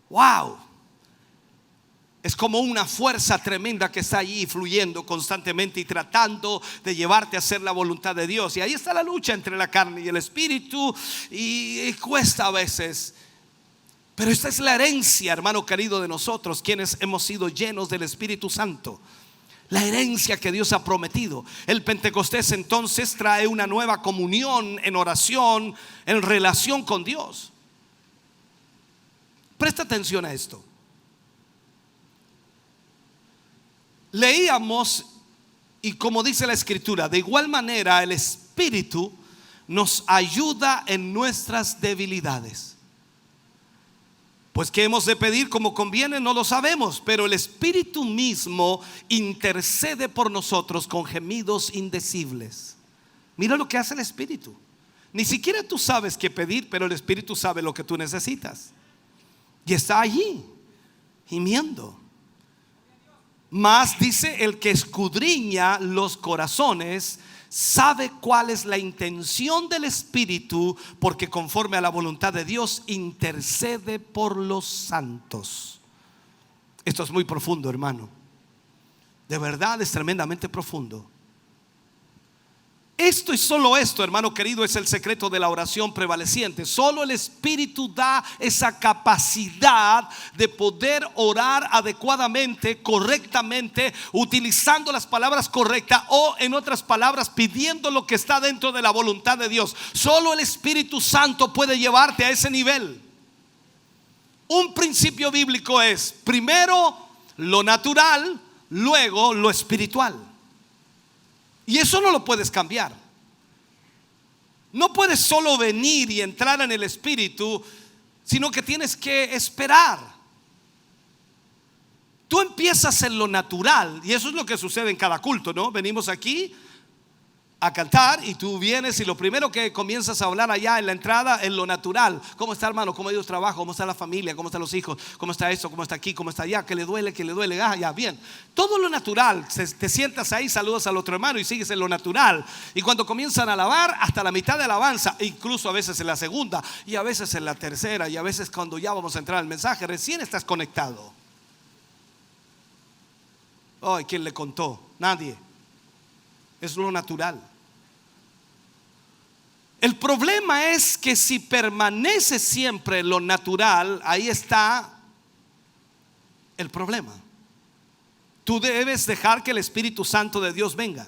Wow. Es como una fuerza tremenda que está allí fluyendo constantemente y tratando de llevarte a hacer la voluntad de Dios. Y ahí está la lucha entre la carne y el espíritu, y cuesta a veces. Pero esta es la herencia, hermano querido, de nosotros quienes hemos sido llenos del Espíritu Santo. La herencia que Dios ha prometido. El Pentecostés entonces trae una nueva comunión en oración, en relación con Dios. Presta atención a esto. Leíamos, y como dice la Escritura, de igual manera el Espíritu nos ayuda en nuestras debilidades. Pues qué hemos de pedir como conviene no lo sabemos, pero el Espíritu mismo intercede por nosotros con gemidos indecibles. Mira lo que hace el Espíritu. Ni siquiera tú sabes qué pedir, pero el Espíritu sabe lo que tú necesitas y está allí gimiendo. Mas dice, el que escudriña los corazones sabe cuál es la intención del Espíritu, porque conforme a la voluntad de Dios intercede por los santos. Esto es muy profundo, hermano. De verdad es tremendamente profundo. Esto y solo esto, hermano querido, es el secreto de la oración prevaleciente. Solo el Espíritu da esa capacidad de poder orar adecuadamente, correctamente, utilizando las palabras correctas, o en otras palabras, pidiendo lo que está dentro de la voluntad de Dios. Solo el Espíritu Santo puede llevarte a ese nivel. Un principio bíblico es: primero lo natural, luego lo espiritual. Y eso no lo puedes cambiar. No puedes solo venir y entrar en el Espíritu, sino que tienes que esperar. Tú empiezas en lo natural, y eso es lo que sucede en cada culto, ¿no? Venimos aquí a cantar y tú vienes y lo primero que comienzas a hablar allá en la entrada en lo natural. ¿Cómo está, hermano? ¿Cómo ha ido el trabajo? ¿Cómo está la familia? ¿Cómo están los hijos? ¿Cómo está esto? ¿Cómo está aquí? ¿Cómo está allá? ¿Qué le duele? ¿Qué le duele? Ah, ya, bien. Todo lo natural. Te sientas ahí, saludas al otro hermano y sigues en lo natural. Y cuando comienzan a alabar, hasta la mitad de alabanza, incluso a veces en la segunda y a veces en la tercera, y a veces cuando ya vamos a entrar al mensaje, recién estás conectado. Ay, ¿quién le contó? Nadie. Es lo natural. El problema es que si permanece siempre lo natural, ahí está el problema. Tú debes dejar que el Espíritu Santo de Dios venga.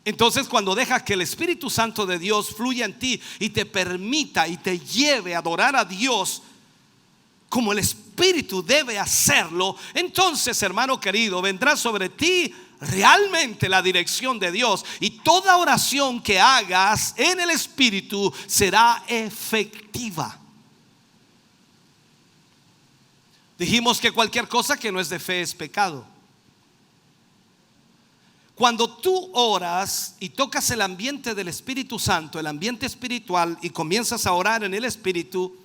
Entonces, cuando dejas que el Espíritu Santo de Dios fluya en ti y te permita y te lleve a adorar a Dios como el Espíritu debe hacerlo, entonces, hermano querido, vendrá sobre ti realmente la dirección de Dios, y toda oración que hagas en el Espíritu será efectiva. Dijimos que cualquier cosa que no es de fe es pecado. Cuando tú oras y tocas el ambiente del Espíritu Santo, el ambiente espiritual, y comienzas a orar en el Espíritu,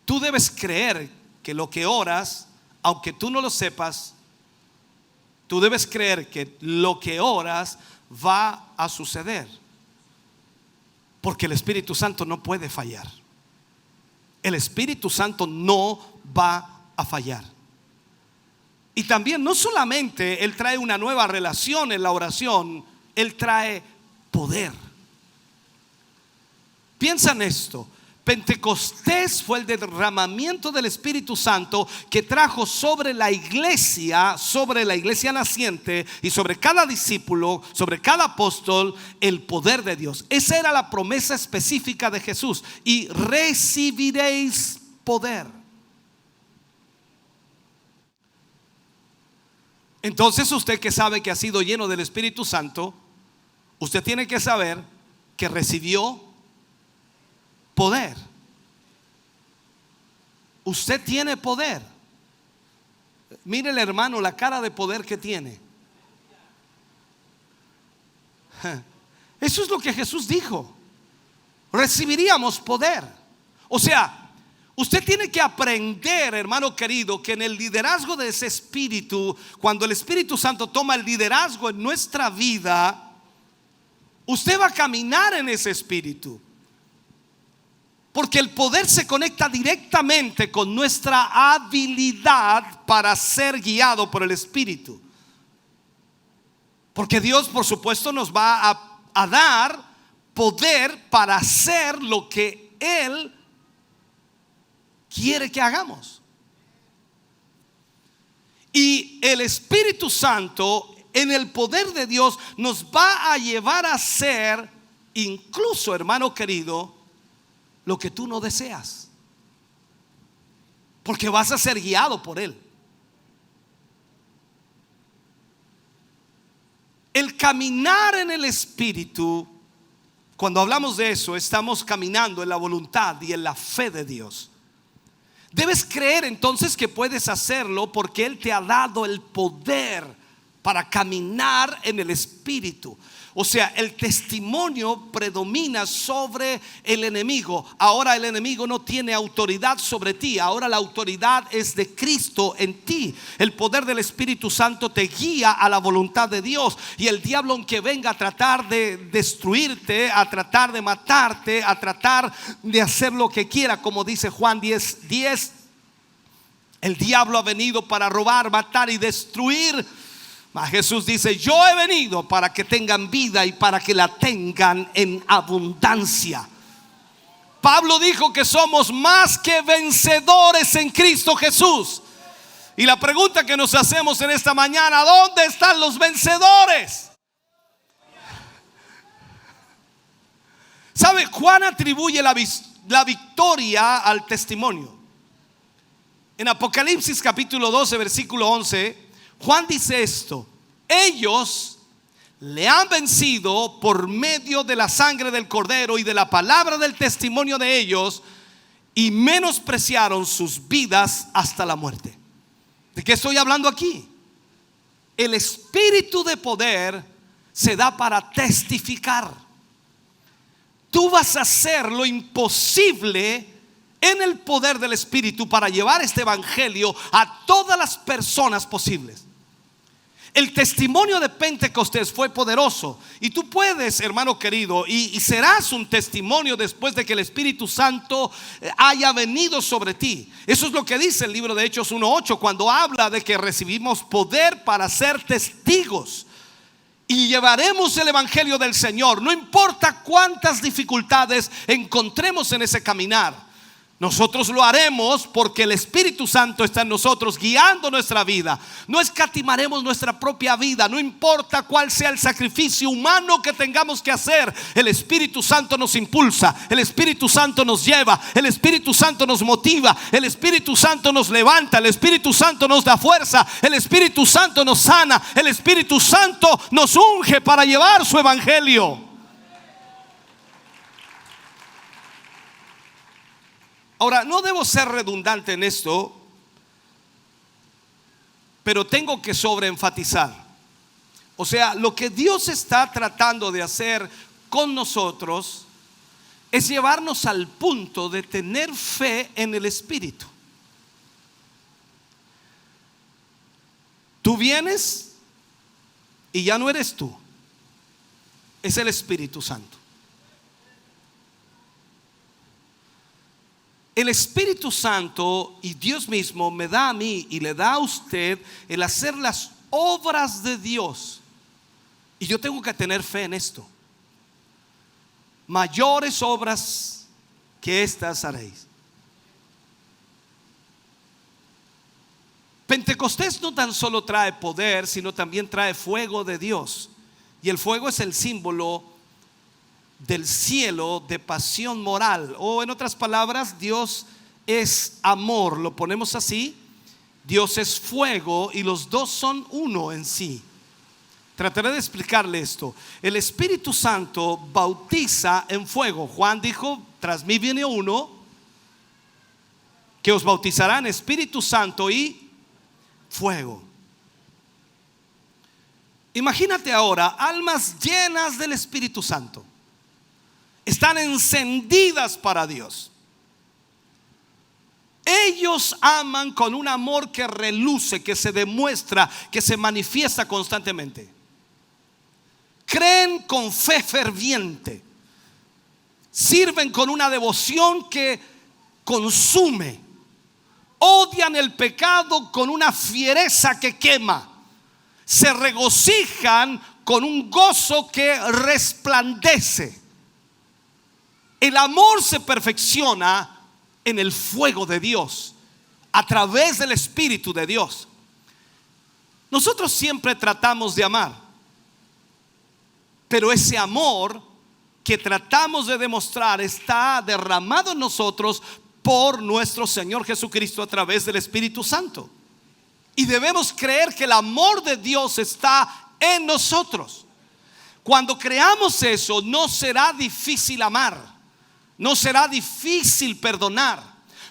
tú debes creer que lo que oras, aunque tú no lo sepas, tú debes creer que lo que oras va a suceder, porque el Espíritu Santo no puede fallar. El Espíritu Santo no va a fallar. Y también no solamente Él trae una nueva relación en la oración, Él trae poder. Piensa en esto. Pentecostés fue el derramamiento del Espíritu Santo que trajo sobre la iglesia naciente, y sobre cada discípulo, sobre cada apóstol, el poder de Dios. Esa era la promesa específica de Jesús: y recibiréis poder. Entonces, usted que sabe que ha sido lleno del Espíritu Santo, usted tiene que saber que recibió poder. Usted tiene poder. Mire el hermano la cara de poder que tiene. Eso es lo que Jesús dijo. Recibiríamos poder. O sea, usted tiene que aprender, hermano querido, que en el liderazgo de ese Espíritu, cuando el Espíritu Santo toma el liderazgo en nuestra vida, usted va a caminar en ese Espíritu. Porque el poder se conecta directamente con nuestra habilidad para ser guiado por el Espíritu. Porque Dios, por supuesto, nos va a dar poder para hacer lo que Él quiere que hagamos. Y el Espíritu Santo, en el poder de Dios, nos va a llevar a hacer, incluso, hermano querido, lo que tú no deseas, porque vas a ser guiado por Él. El caminar en el Espíritu, cuando hablamos de eso, estamos caminando en la voluntad y en la fe de Dios. Debes creer entonces que puedes hacerlo, porque Él te ha dado el poder para caminar en el Espíritu. O sea, el testimonio predomina sobre el enemigo. Ahora el enemigo no tiene autoridad sobre ti. Ahora la autoridad es de Cristo en ti. El poder del Espíritu Santo te guía a la voluntad de Dios. Y el diablo, aunque venga a tratar de destruirte, a tratar de matarte, a tratar de hacer lo que quiera, como dice Juan 10:10, el diablo ha venido para robar, matar y destruir. Mas Jesús dice: yo he venido para que tengan vida y para que la tengan en abundancia. Pablo dijo que somos más que vencedores en Cristo Jesús. Y la pregunta que nos hacemos en esta mañana: ¿dónde están los vencedores? ¿Sabe? Juan atribuye la victoria al testimonio. En Apocalipsis capítulo 12 versículo 11, Juan dice esto: ellos le han vencido por medio de la sangre del Cordero y de la palabra del testimonio de ellos, y menospreciaron sus vidas hasta la muerte. ¿De qué estoy hablando aquí? El espíritu de poder se da para testificar. Tú vas a hacer lo imposible en el poder del Espíritu para llevar este evangelio a todas las personas posibles. El testimonio de Pentecostés fue poderoso, y tú puedes, hermano querido, y serás un testimonio después de que el Espíritu Santo haya venido sobre ti. Eso es lo que dice el libro de Hechos 1:8, cuando habla de que recibimos poder para ser testigos y llevaremos el evangelio del Señor, no importa cuántas dificultades encontremos en ese caminar. Nosotros lo haremos porque el Espíritu Santo está en nosotros, guiando nuestra vida. No escatimaremos nuestra propia vida, no importa cuál sea el sacrificio humano que tengamos que hacer. El Espíritu Santo nos impulsa, el Espíritu Santo nos lleva, el Espíritu Santo nos motiva, el Espíritu Santo nos levanta, el Espíritu Santo nos da fuerza, el Espíritu Santo nos sana, el Espíritu Santo nos unge para llevar su evangelio. Ahora, no debo ser redundante en esto, pero tengo que sobreenfatizar. O sea, lo que Dios está tratando de hacer con nosotros es llevarnos al punto de tener fe en el Espíritu. Tú vienes y ya no eres tú, es el Espíritu Santo. El Espíritu Santo y Dios mismo me da a mí y le da a usted el hacer las obras de Dios. Y yo tengo que tener fe en esto. Mayores obras que estas haréis. Pentecostés no tan solo trae poder, sino también trae fuego de Dios. Y el fuego es el símbolo del cielo de pasión moral, o en otras palabras, Dios es amor, lo ponemos así. Dios es fuego y los dos son uno en sí. Trataré de explicarle esto. El Espíritu Santo bautiza en fuego. Juan dijo: tras mí viene uno que os bautizará en Espíritu Santo y fuego. Imagínate ahora almas llenas del Espíritu Santo. Están encendidas para Dios. Ellos aman con un amor que reluce, que se demuestra, que se manifiesta constantemente. Creen con fe ferviente. sirven con una devoción que consume, odian el pecado con una fiereza que quema, se regocijan con un gozo que resplandece. El amor se perfecciona en el fuego de Dios, a través del Espíritu de Dios. Nosotros siempre tratamos de amar, pero ese amor que tratamos de demostrar está derramado en nosotros por nuestro Señor Jesucristo a través del Espíritu Santo. Y debemos creer que el amor de Dios está en nosotros. Cuando creamos eso, no será difícil amar, no será difícil perdonar,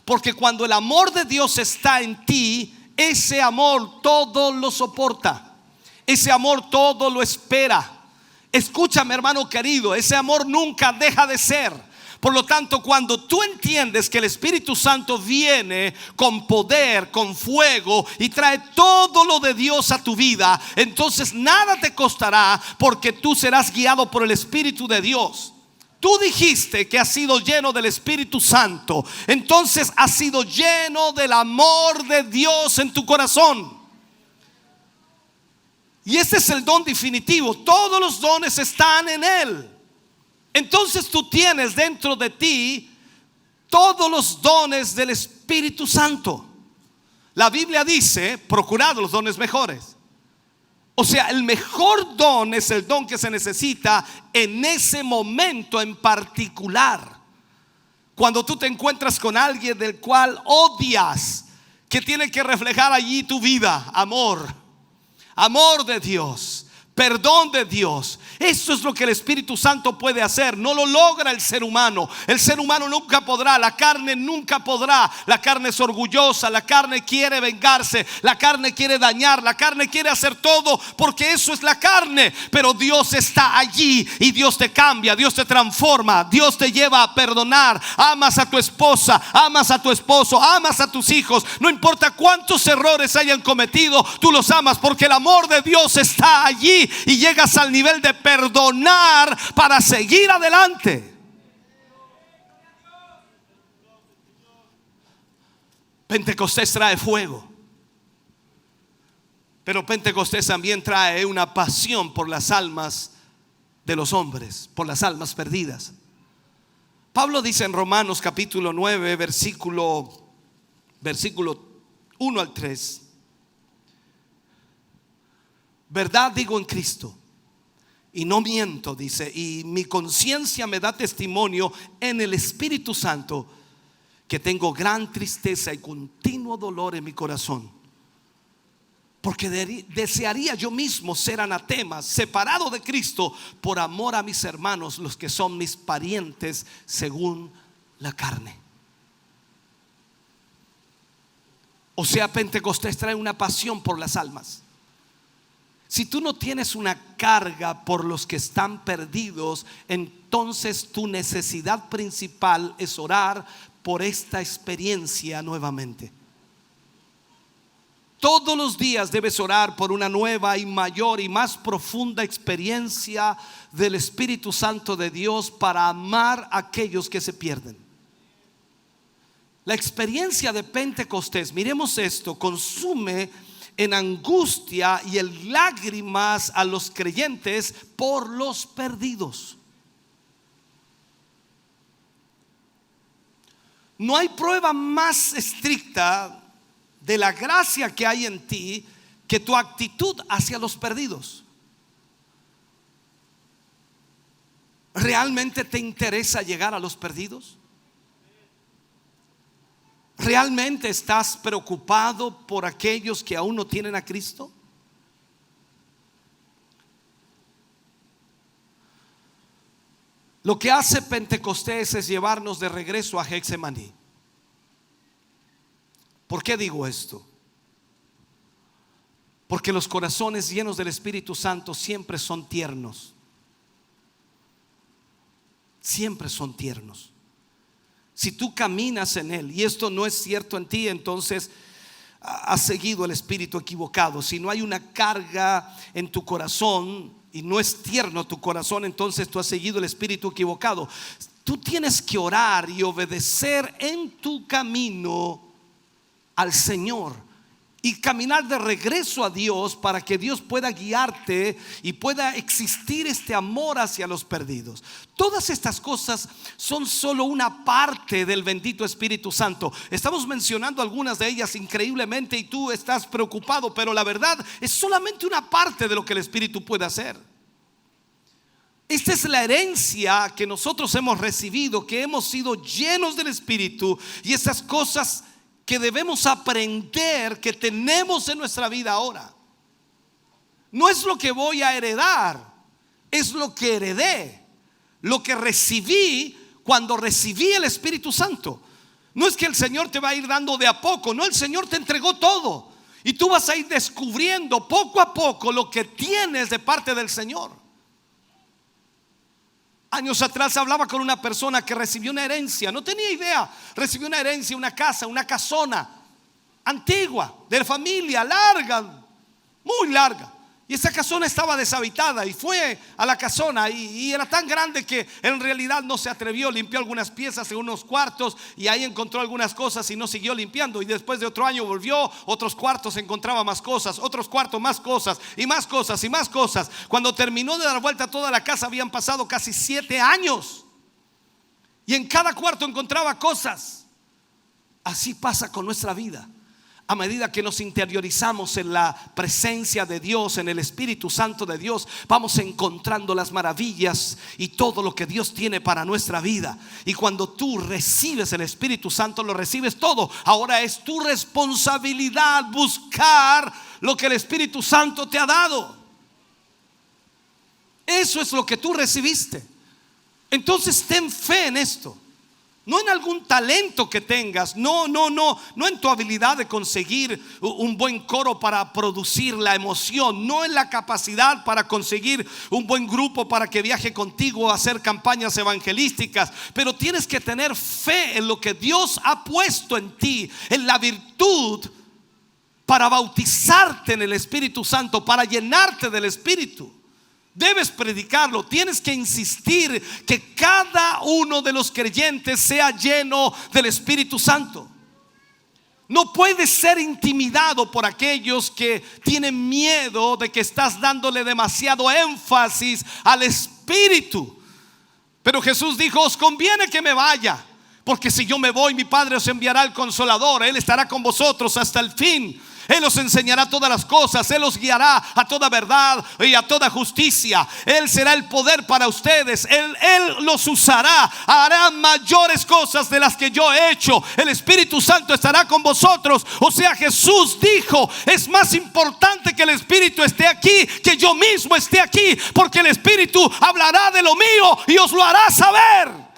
porque cuando el amor de Dios está en ti, ese amor todo lo soporta, ese amor todo lo espera. Escúchame, hermano querido, ese amor nunca deja de ser. Por lo tanto, cuando tú entiendes que el Espíritu Santo viene con poder, con fuego, y trae todo lo de Dios a tu vida, entonces nada te costará, porque tú serás guiado por el Espíritu de Dios. Tú dijiste que has sido lleno del Espíritu Santo, entonces has sido lleno del amor de Dios en tu corazón. Y este es el don definitivo. Todos los dones están en Él. Entonces tú tienes dentro de ti todos los dones del Espíritu Santo. La Biblia dice: procurad los dones mejores. O sea, el mejor don es el don que se necesita en ese momento en particular. Cuando tú te encuentras con alguien del cual odias, que tiene que reflejar allí tu vida: amor de Dios, perdón de Dios. Eso es lo que el Espíritu Santo puede hacer. No lo logra el ser humano. El ser humano nunca podrá, la carne nunca podrá. La carne es orgullosa, la carne quiere vengarse, la carne quiere dañar, la carne quiere hacer todo, porque eso es la carne. Pero Dios está allí y Dios te cambia, Dios te transforma, Dios te lleva a perdonar. Amas a tu esposa, amas a tu esposo, amas a tus hijos. No importa cuántos errores hayan cometido, tú los amas, porque el amor de Dios está allí. Y llegas al nivel de perdonar para seguir adelante. Pentecostés trae fuego, pero Pentecostés también trae una pasión por las almas de los hombres, por las almas perdidas. Pablo dice en Romanos capítulo 9, versículo 1 al 3: verdad digo en Cristo, y no miento, dice, y mi conciencia me da testimonio en el Espíritu Santo, que tengo gran tristeza y continuo dolor en mi corazón, porque desearía yo mismo ser anatema, separado de Cristo, por amor a mis hermanos, los que son mis parientes según la carne. O sea, Pentecostés trae una pasión por las almas. Si tú no tienes una carga por los que están perdidos, entonces tu necesidad principal es orar por esta experiencia nuevamente. Todos los días debes orar por una nueva y mayor y más profunda experiencia del Espíritu Santo de Dios para amar a aquellos que se pierden. La experiencia de Pentecostés, miremos esto, consume en angustia y en lágrimas a los creyentes por los perdidos. No hay prueba más estricta de la gracia que hay en ti que tu actitud hacia los perdidos. ¿Realmente te interesa llegar a los perdidos? ¿Realmente estás preocupado por aquellos que aún no tienen a Cristo? Lo que hace Pentecostés es llevarnos de regreso a Getsemaní. ¿Por qué digo esto? Porque los corazones llenos del Espíritu Santo siempre son tiernos. Siempre son tiernos. Si tú caminas en Él y esto no es cierto en ti, entonces has seguido el espíritu equivocado. Si no hay una carga en tu corazón y no es tierno tu corazón, entonces tú has seguido el espíritu equivocado. tú tienes que orar y obedecer en tu camino al Señor y caminar de regreso a Dios para que Dios pueda guiarte y pueda existir este amor hacia los perdidos. Todas estas cosas son solo una parte del bendito Espíritu Santo. Estamos mencionando algunas de ellas increíblemente y tú estás preocupado, pero la verdad es solamente una parte de lo que el Espíritu puede hacer. Esta es la herencia que nosotros hemos recibido, que hemos sido llenos del Espíritu, y esas cosas que debemos aprender que tenemos en nuestra vida ahora. No es lo que voy a heredar, es lo que heredé, lo que recibí cuando recibí el Espíritu Santo. No es que el Señor te va a ir dando de a poco, no, el Señor te entregó todo y tú vas a ir descubriendo poco a poco lo que tienes de parte del Señor. Años atrás hablaba con una persona que recibió una herencia, no tenía idea, recibió una herencia, una casa, una casona antigua, de familia, larga, muy larga. Y esa casona estaba deshabitada y fue a la casona y era tan grande que en realidad no se atrevió. Limpió algunas piezas en unos cuartos y ahí encontró algunas cosas y no siguió limpiando. Y después de otro año volvió, otros cuartos encontraba más cosas, otros cuartos más cosas y más cosas y más cosas. Cuando terminó de dar vuelta a toda la casa habían pasado casi 7 años y en cada cuarto encontraba cosas. Así pasa con nuestra vida. A medida que nos interiorizamos en la presencia de Dios, en el Espíritu Santo de Dios, vamos encontrando las maravillas y todo lo que Dios tiene para nuestra vida. Y cuando tú recibes el Espíritu Santo, lo recibes todo. Ahora es tu responsabilidad buscar lo que el Espíritu Santo te ha dado. Eso es lo que tú recibiste. Entonces ten fe en esto. No en algún talento que tengas, no en tu habilidad de conseguir un buen coro para producir la emoción, no en la capacidad para conseguir un buen grupo para que viaje contigo a hacer campañas evangelísticas, pero tienes que tener fe en lo que Dios ha puesto en ti, en la virtud para bautizarte en el Espíritu Santo, para llenarte del Espíritu. Debes predicarlo, tienes que insistir que cada uno de los creyentes sea lleno del Espíritu Santo. No puedes ser intimidado por aquellos que tienen miedo de que estás dándole demasiado énfasis al Espíritu. Pero Jesús dijo: os conviene que me vaya, porque si yo me voy, mi Padre os enviará el Consolador. Él estará con vosotros hasta el fin. Él os enseñará todas las cosas. Él os guiará a toda verdad y a toda justicia. Él será el poder para ustedes. Él los usará. Hará mayores cosas de las que yo he hecho. El Espíritu Santo estará con vosotros. O sea, Jesús dijo: es más importante que el Espíritu esté aquí que yo mismo esté aquí, porque el Espíritu hablará de lo mío y os lo hará saber.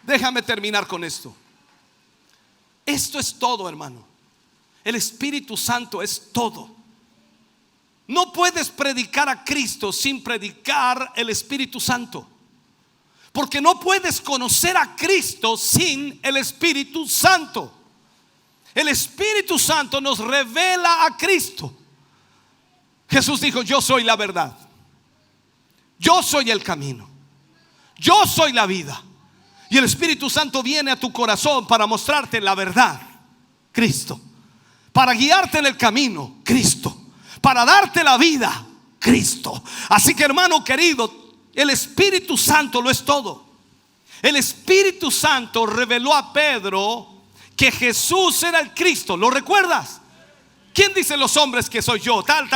Déjame terminar con esto. Esto es todo, hermano. El Espíritu Santo es todo. No puedes predicar a Cristo sin predicar el Espíritu Santo, porque no puedes conocer a Cristo sin el Espíritu Santo. El Espíritu Santo nos revela a Cristo. Jesús dijo: yo soy la verdad, yo soy el camino, yo soy la vida. Y el Espíritu Santo viene a tu corazón para mostrarte la verdad, Cristo, para guiarte en el camino, Cristo, para darte la vida, Cristo. Así que, hermano querido, el Espíritu Santo lo es todo. El Espíritu Santo reveló a Pedro que Jesús era el Cristo. ¿Lo recuerdas? ¿Quién dicen los hombres que soy yo? Tal.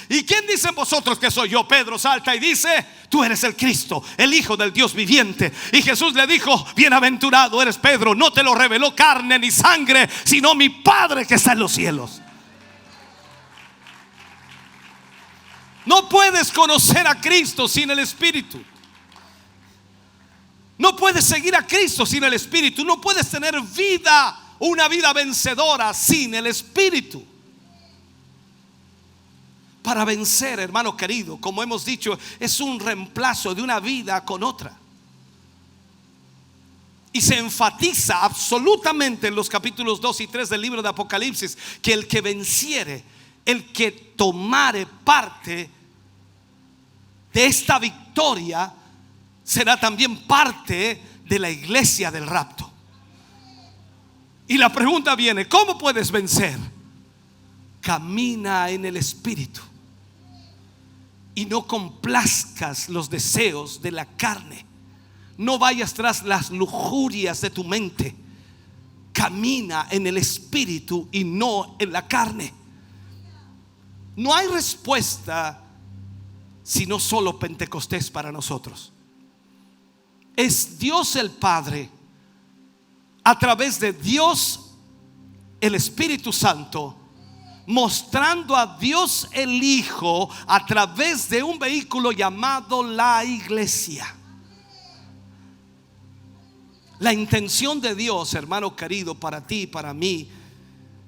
¿Y quién dicen vosotros que soy yo? Pedro salta y dice: tú eres el Cristo, el Hijo del Dios viviente. Y Jesús le dijo: bienaventurado eres, Pedro, no te lo reveló carne ni sangre, sino mi Padre que está en los cielos. No puedes conocer a Cristo sin el Espíritu. No puedes seguir a Cristo sin el Espíritu. No puedes tener vida, una vida vencedora, sin el Espíritu. Para vencer, hermano querido, como hemos dicho, es un reemplazo de una vida con otra. Y se enfatiza absolutamente en los capítulos 2 y 3 del libro de Apocalipsis que el que venciere, el que tomare parte de esta victoria, será también parte de la iglesia del rapto. Y la pregunta viene: ¿cómo puedes vencer? Camina en el Espíritu y no complazcas los deseos de la carne. No vayas tras las lujurias de tu mente. Camina en el Espíritu y no en la carne. No hay respuesta sino solo Pentecostés para nosotros. Es Dios el Padre, a través de Dios el Espíritu Santo, mostrando a Dios el Hijo a través de un vehículo llamado la iglesia. La intención de Dios, hermano querido, para ti y para mí,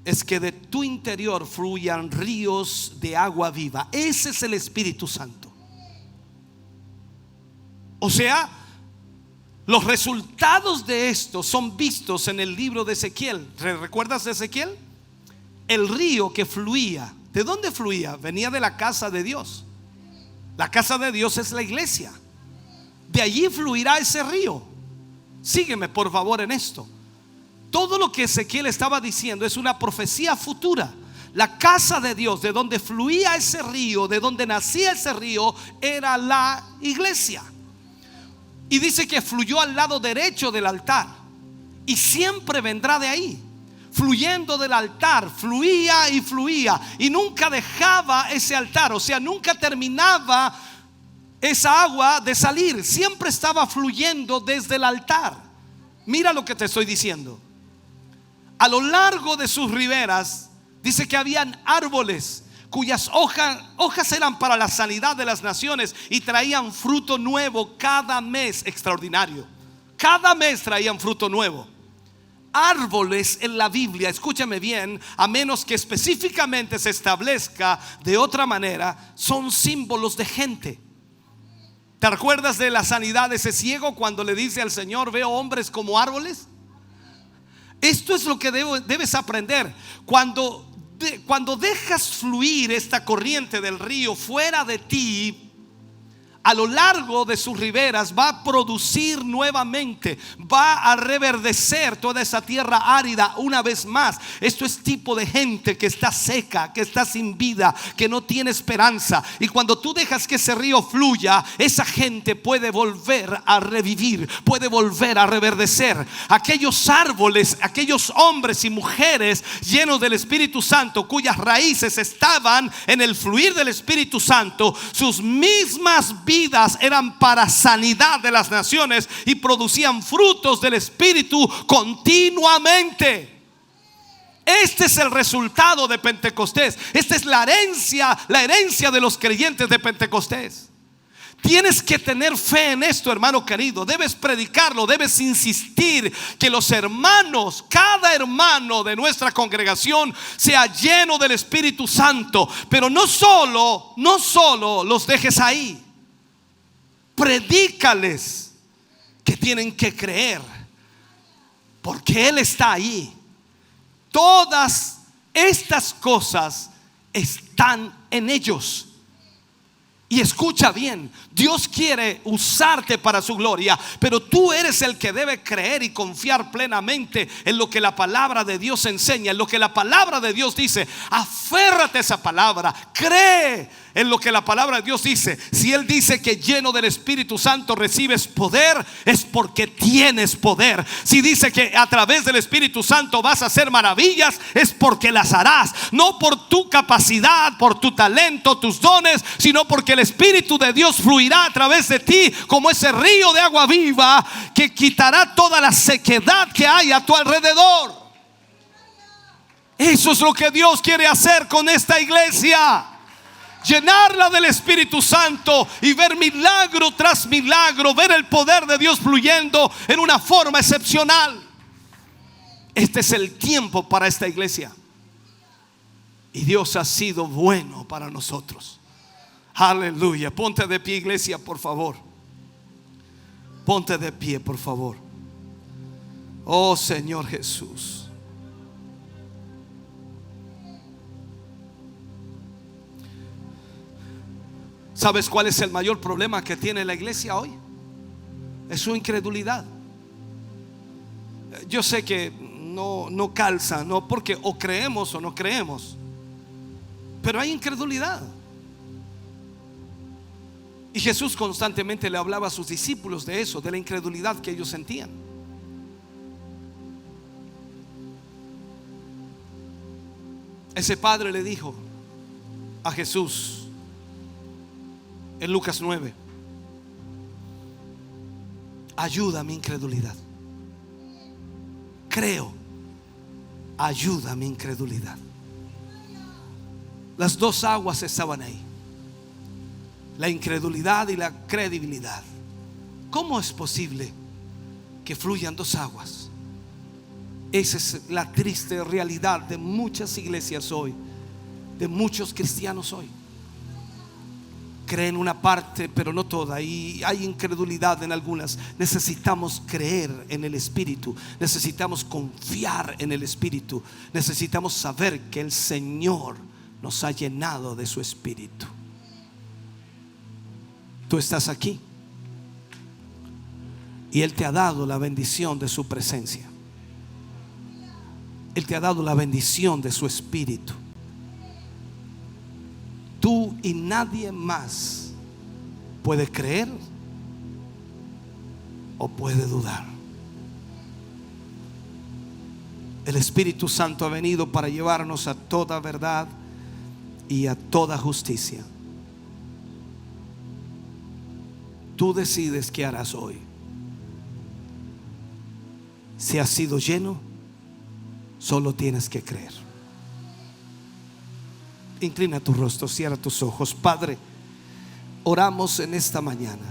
es que de tu interior fluyan ríos de agua viva. Ese es el Espíritu Santo. O sea, los resultados de esto son vistos en el libro de Ezequiel. ¿Recuerdas de Ezequiel? El río que fluía, ¿de dónde fluía? Venía de la casa de Dios. La casa de Dios es la iglesia. De allí fluirá ese río. Sígueme por favor en esto. Todo lo que Ezequiel estaba diciendo es una profecía futura. La casa de Dios, de donde fluía ese río, de donde nacía ese río, era la iglesia. Y dice que fluyó al lado derecho del altar, y siempre vendrá de ahí. Fluyendo del altar, fluía y fluía, y nunca dejaba ese altar. O sea, nunca terminaba esa agua de salir. Siempre estaba fluyendo desde el altar. Mira lo que te estoy diciendo. A lo largo de sus riberas, dice que habían árboles cuyas hojas eran para la sanidad de las naciones y traían fruto nuevo cada mes. Extraordinario. Cada mes traían fruto nuevo. Árboles en la Biblia, escúchame bien, a menos que específicamente se establezca de otra manera, son símbolos de gente. ¿Te recuerdas de la sanidad de ese ciego cuando le dice al Señor: veo hombres como árboles? Esto es lo que debes aprender. Cuando dejas fluir esta corriente del río fuera de ti, a lo largo de sus riberas va a producir nuevamente, va a reverdecer toda esa tierra árida una vez más. Esto es tipo de gente que está seca, que está sin vida, que no tiene esperanza. Y cuando tú dejas que ese río fluya, esa gente puede volver a revivir, puede volver a reverdecer. Aquellos árboles, aquellos hombres y mujeres llenos del Espíritu Santo, cuyas raíces estaban en el fluir del Espíritu Santo, sus mismas vidas eran para sanidad de las naciones y producían frutos del Espíritu continuamente. Este es el resultado de Pentecostés. Esta es la herencia de los creyentes de Pentecostés. Tienes que tener fe en esto, hermano querido. Debes predicarlo, debes insistir que los hermanos, cada hermano de nuestra congregación sea lleno del Espíritu Santo. Pero no solo los dejes ahí. Predícales que tienen que creer, porque Él está ahí. Todas estas cosas están en ellos. Y escucha bien, Dios quiere usarte para su gloria, pero tú eres el que debe creer y confiar plenamente en lo que la palabra de Dios enseña, en lo que la palabra de Dios dice. Aférrate a esa palabra, cree en lo que la palabra de Dios dice. Si Él dice que lleno del Espíritu Santo recibes poder, es porque tienes poder. Si dice que a través del Espíritu Santo vas a hacer maravillas, es porque las harás. No por tu capacidad, por tu talento, tus dones, sino porque el Espíritu de Dios fluirá a través de ti como ese río de agua viva que quitará toda la sequedad que hay a tu alrededor. Eso es lo que Dios quiere hacer con esta iglesia. Llenarla del Espíritu Santo y ver milagro tras milagro, ver el poder de Dios fluyendo en una forma excepcional. Este es el tiempo para esta iglesia. Y Dios ha sido bueno para nosotros. Aleluya. Ponte de pie, iglesia, por favor. Ponte de pie, por favor. Oh Señor Jesús. ¿Sabes cuál es el mayor problema que tiene la iglesia hoy? Es su incredulidad. Yo sé que no calza, no, porque o creemos o no creemos, pero hay incredulidad. Y Jesús constantemente le hablaba a sus discípulos de eso, de la incredulidad que ellos sentían. Ese padre le dijo a Jesús en Lucas 9: ayuda a mi incredulidad. Creo, ayuda a mi incredulidad. Las dos aguas estaban ahí, la incredulidad y la credibilidad. ¿Cómo es posible que fluyan dos aguas? Esa es la triste realidad de muchas iglesias hoy, de muchos cristianos hoy. Creen una parte, pero no toda, y hay incredulidad en algunas. Necesitamos creer en el Espíritu, necesitamos confiar en el Espíritu, necesitamos saber que el Señor nos ha llenado de su Espíritu. Tú estás aquí y Él te ha dado la bendición de su presencia. Él te ha dado la bendición de su Espíritu. Tú y nadie más puede creer o puede dudar. El Espíritu Santo ha venido para llevarnos a toda verdad y a toda justicia. Tú decides qué harás hoy. Si has sido lleno, solo tienes que creer. Inclina tu rostro, cierra tus ojos. Padre, oramos en esta mañana.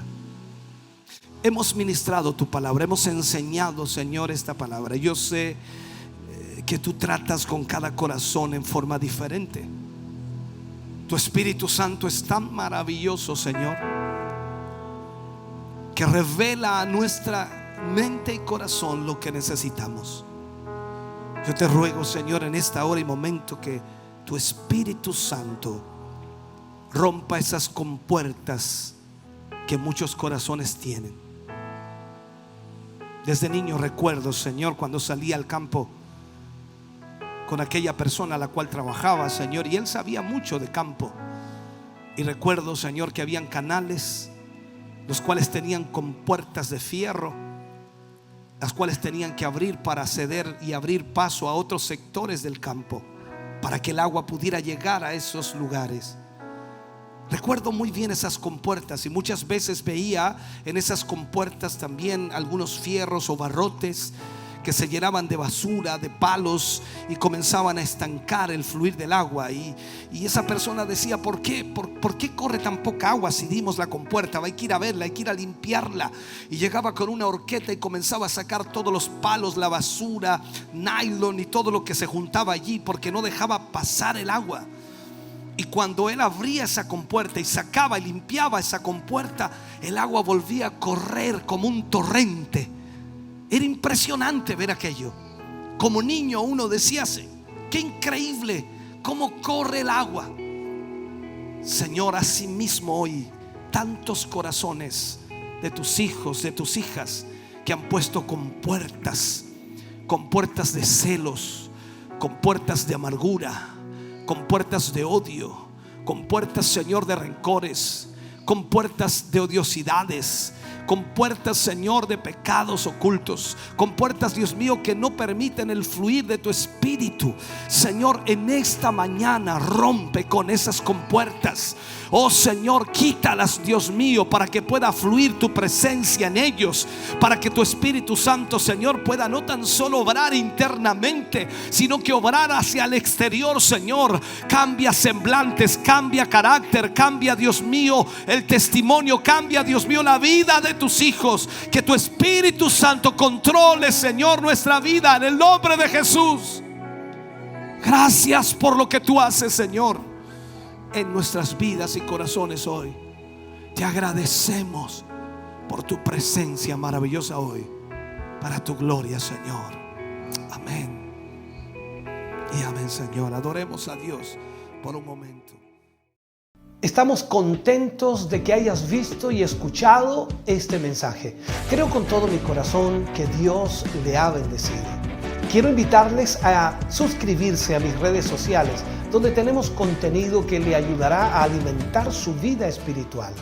Hemos ministrado tu palabra, hemos enseñado, Señor, esta palabra. Yo sé que tú tratas con cada corazón en forma diferente. Tu Espíritu Santo es tan maravilloso, Señor, que revela a nuestra mente y corazón lo que necesitamos. Yo te ruego, Señor, en esta hora y momento, que tu Espíritu Santo rompa esas compuertas que muchos corazones tienen. Desde niño recuerdo, Señor, cuando salía al campo con aquella persona a la cual trabajaba, Señor, y él sabía mucho de campo. Y recuerdo, Señor, que habían canales los cuales tenían compuertas de fierro, las cuales tenían que abrir para ceder y abrir paso a otros sectores del campo, para que el agua pudiera llegar a esos lugares. Recuerdo muy bien esas compuertas, y muchas veces veía en esas compuertas también algunos fierros o barrotes que se llenaban de basura, de palos, y comenzaban a estancar el fluir del agua. Y esa persona decía: ¿por qué? ¿Por qué corre tan poca agua si dimos la compuerta? Hay que ir a verla, hay que ir a limpiarla. Y llegaba con una horqueta y comenzaba a sacar todos los palos, la basura, nylon y todo lo que se juntaba allí, porque no dejaba pasar el agua. Y cuando él abría esa compuerta y sacaba y limpiaba esa compuerta, el agua volvía a correr como un torrente. Era impresionante ver aquello. Como niño uno decía: qué increíble cómo corre el agua. Señor, así mismo hoy tantos corazones de tus hijos, de tus hijas, que han puesto compuertas de celos, compuertas de amargura, compuertas de odio, compuertas, Señor, de rencores, compuertas de odiosidades, compuertas, Señor, de pecados ocultos, compuertas, Dios mío, que no permiten el fluir de tu Espíritu. Señor, en esta mañana rompe con esas compuertas. Oh Señor, quítalas, Dios mío, para que pueda fluir tu presencia en ellos, para que tu Espíritu Santo, Señor, pueda no tan solo obrar internamente, sino que obrar hacia el exterior. Señor, cambia semblantes, cambia carácter, cambia, Dios mío, el testimonio, cambia, Dios mío, la vida de tus hijos. Que tu Espíritu Santo controle, Señor, nuestra vida en el nombre de Jesús. Gracias por lo que tú haces, Señor, en nuestras vidas y corazones hoy. Te agradecemos por tu presencia maravillosa hoy. para tu gloria, Señor. Amén. Y amén, Señor. Adoremos a Dios por un momento. Estamos contentos de que hayas visto y escuchado este mensaje. Creo con todo mi corazón que Dios le ha bendecido. Quiero invitarles a suscribirse a mis redes sociales, donde tenemos contenido que le ayudará a alimentar su vida espiritual.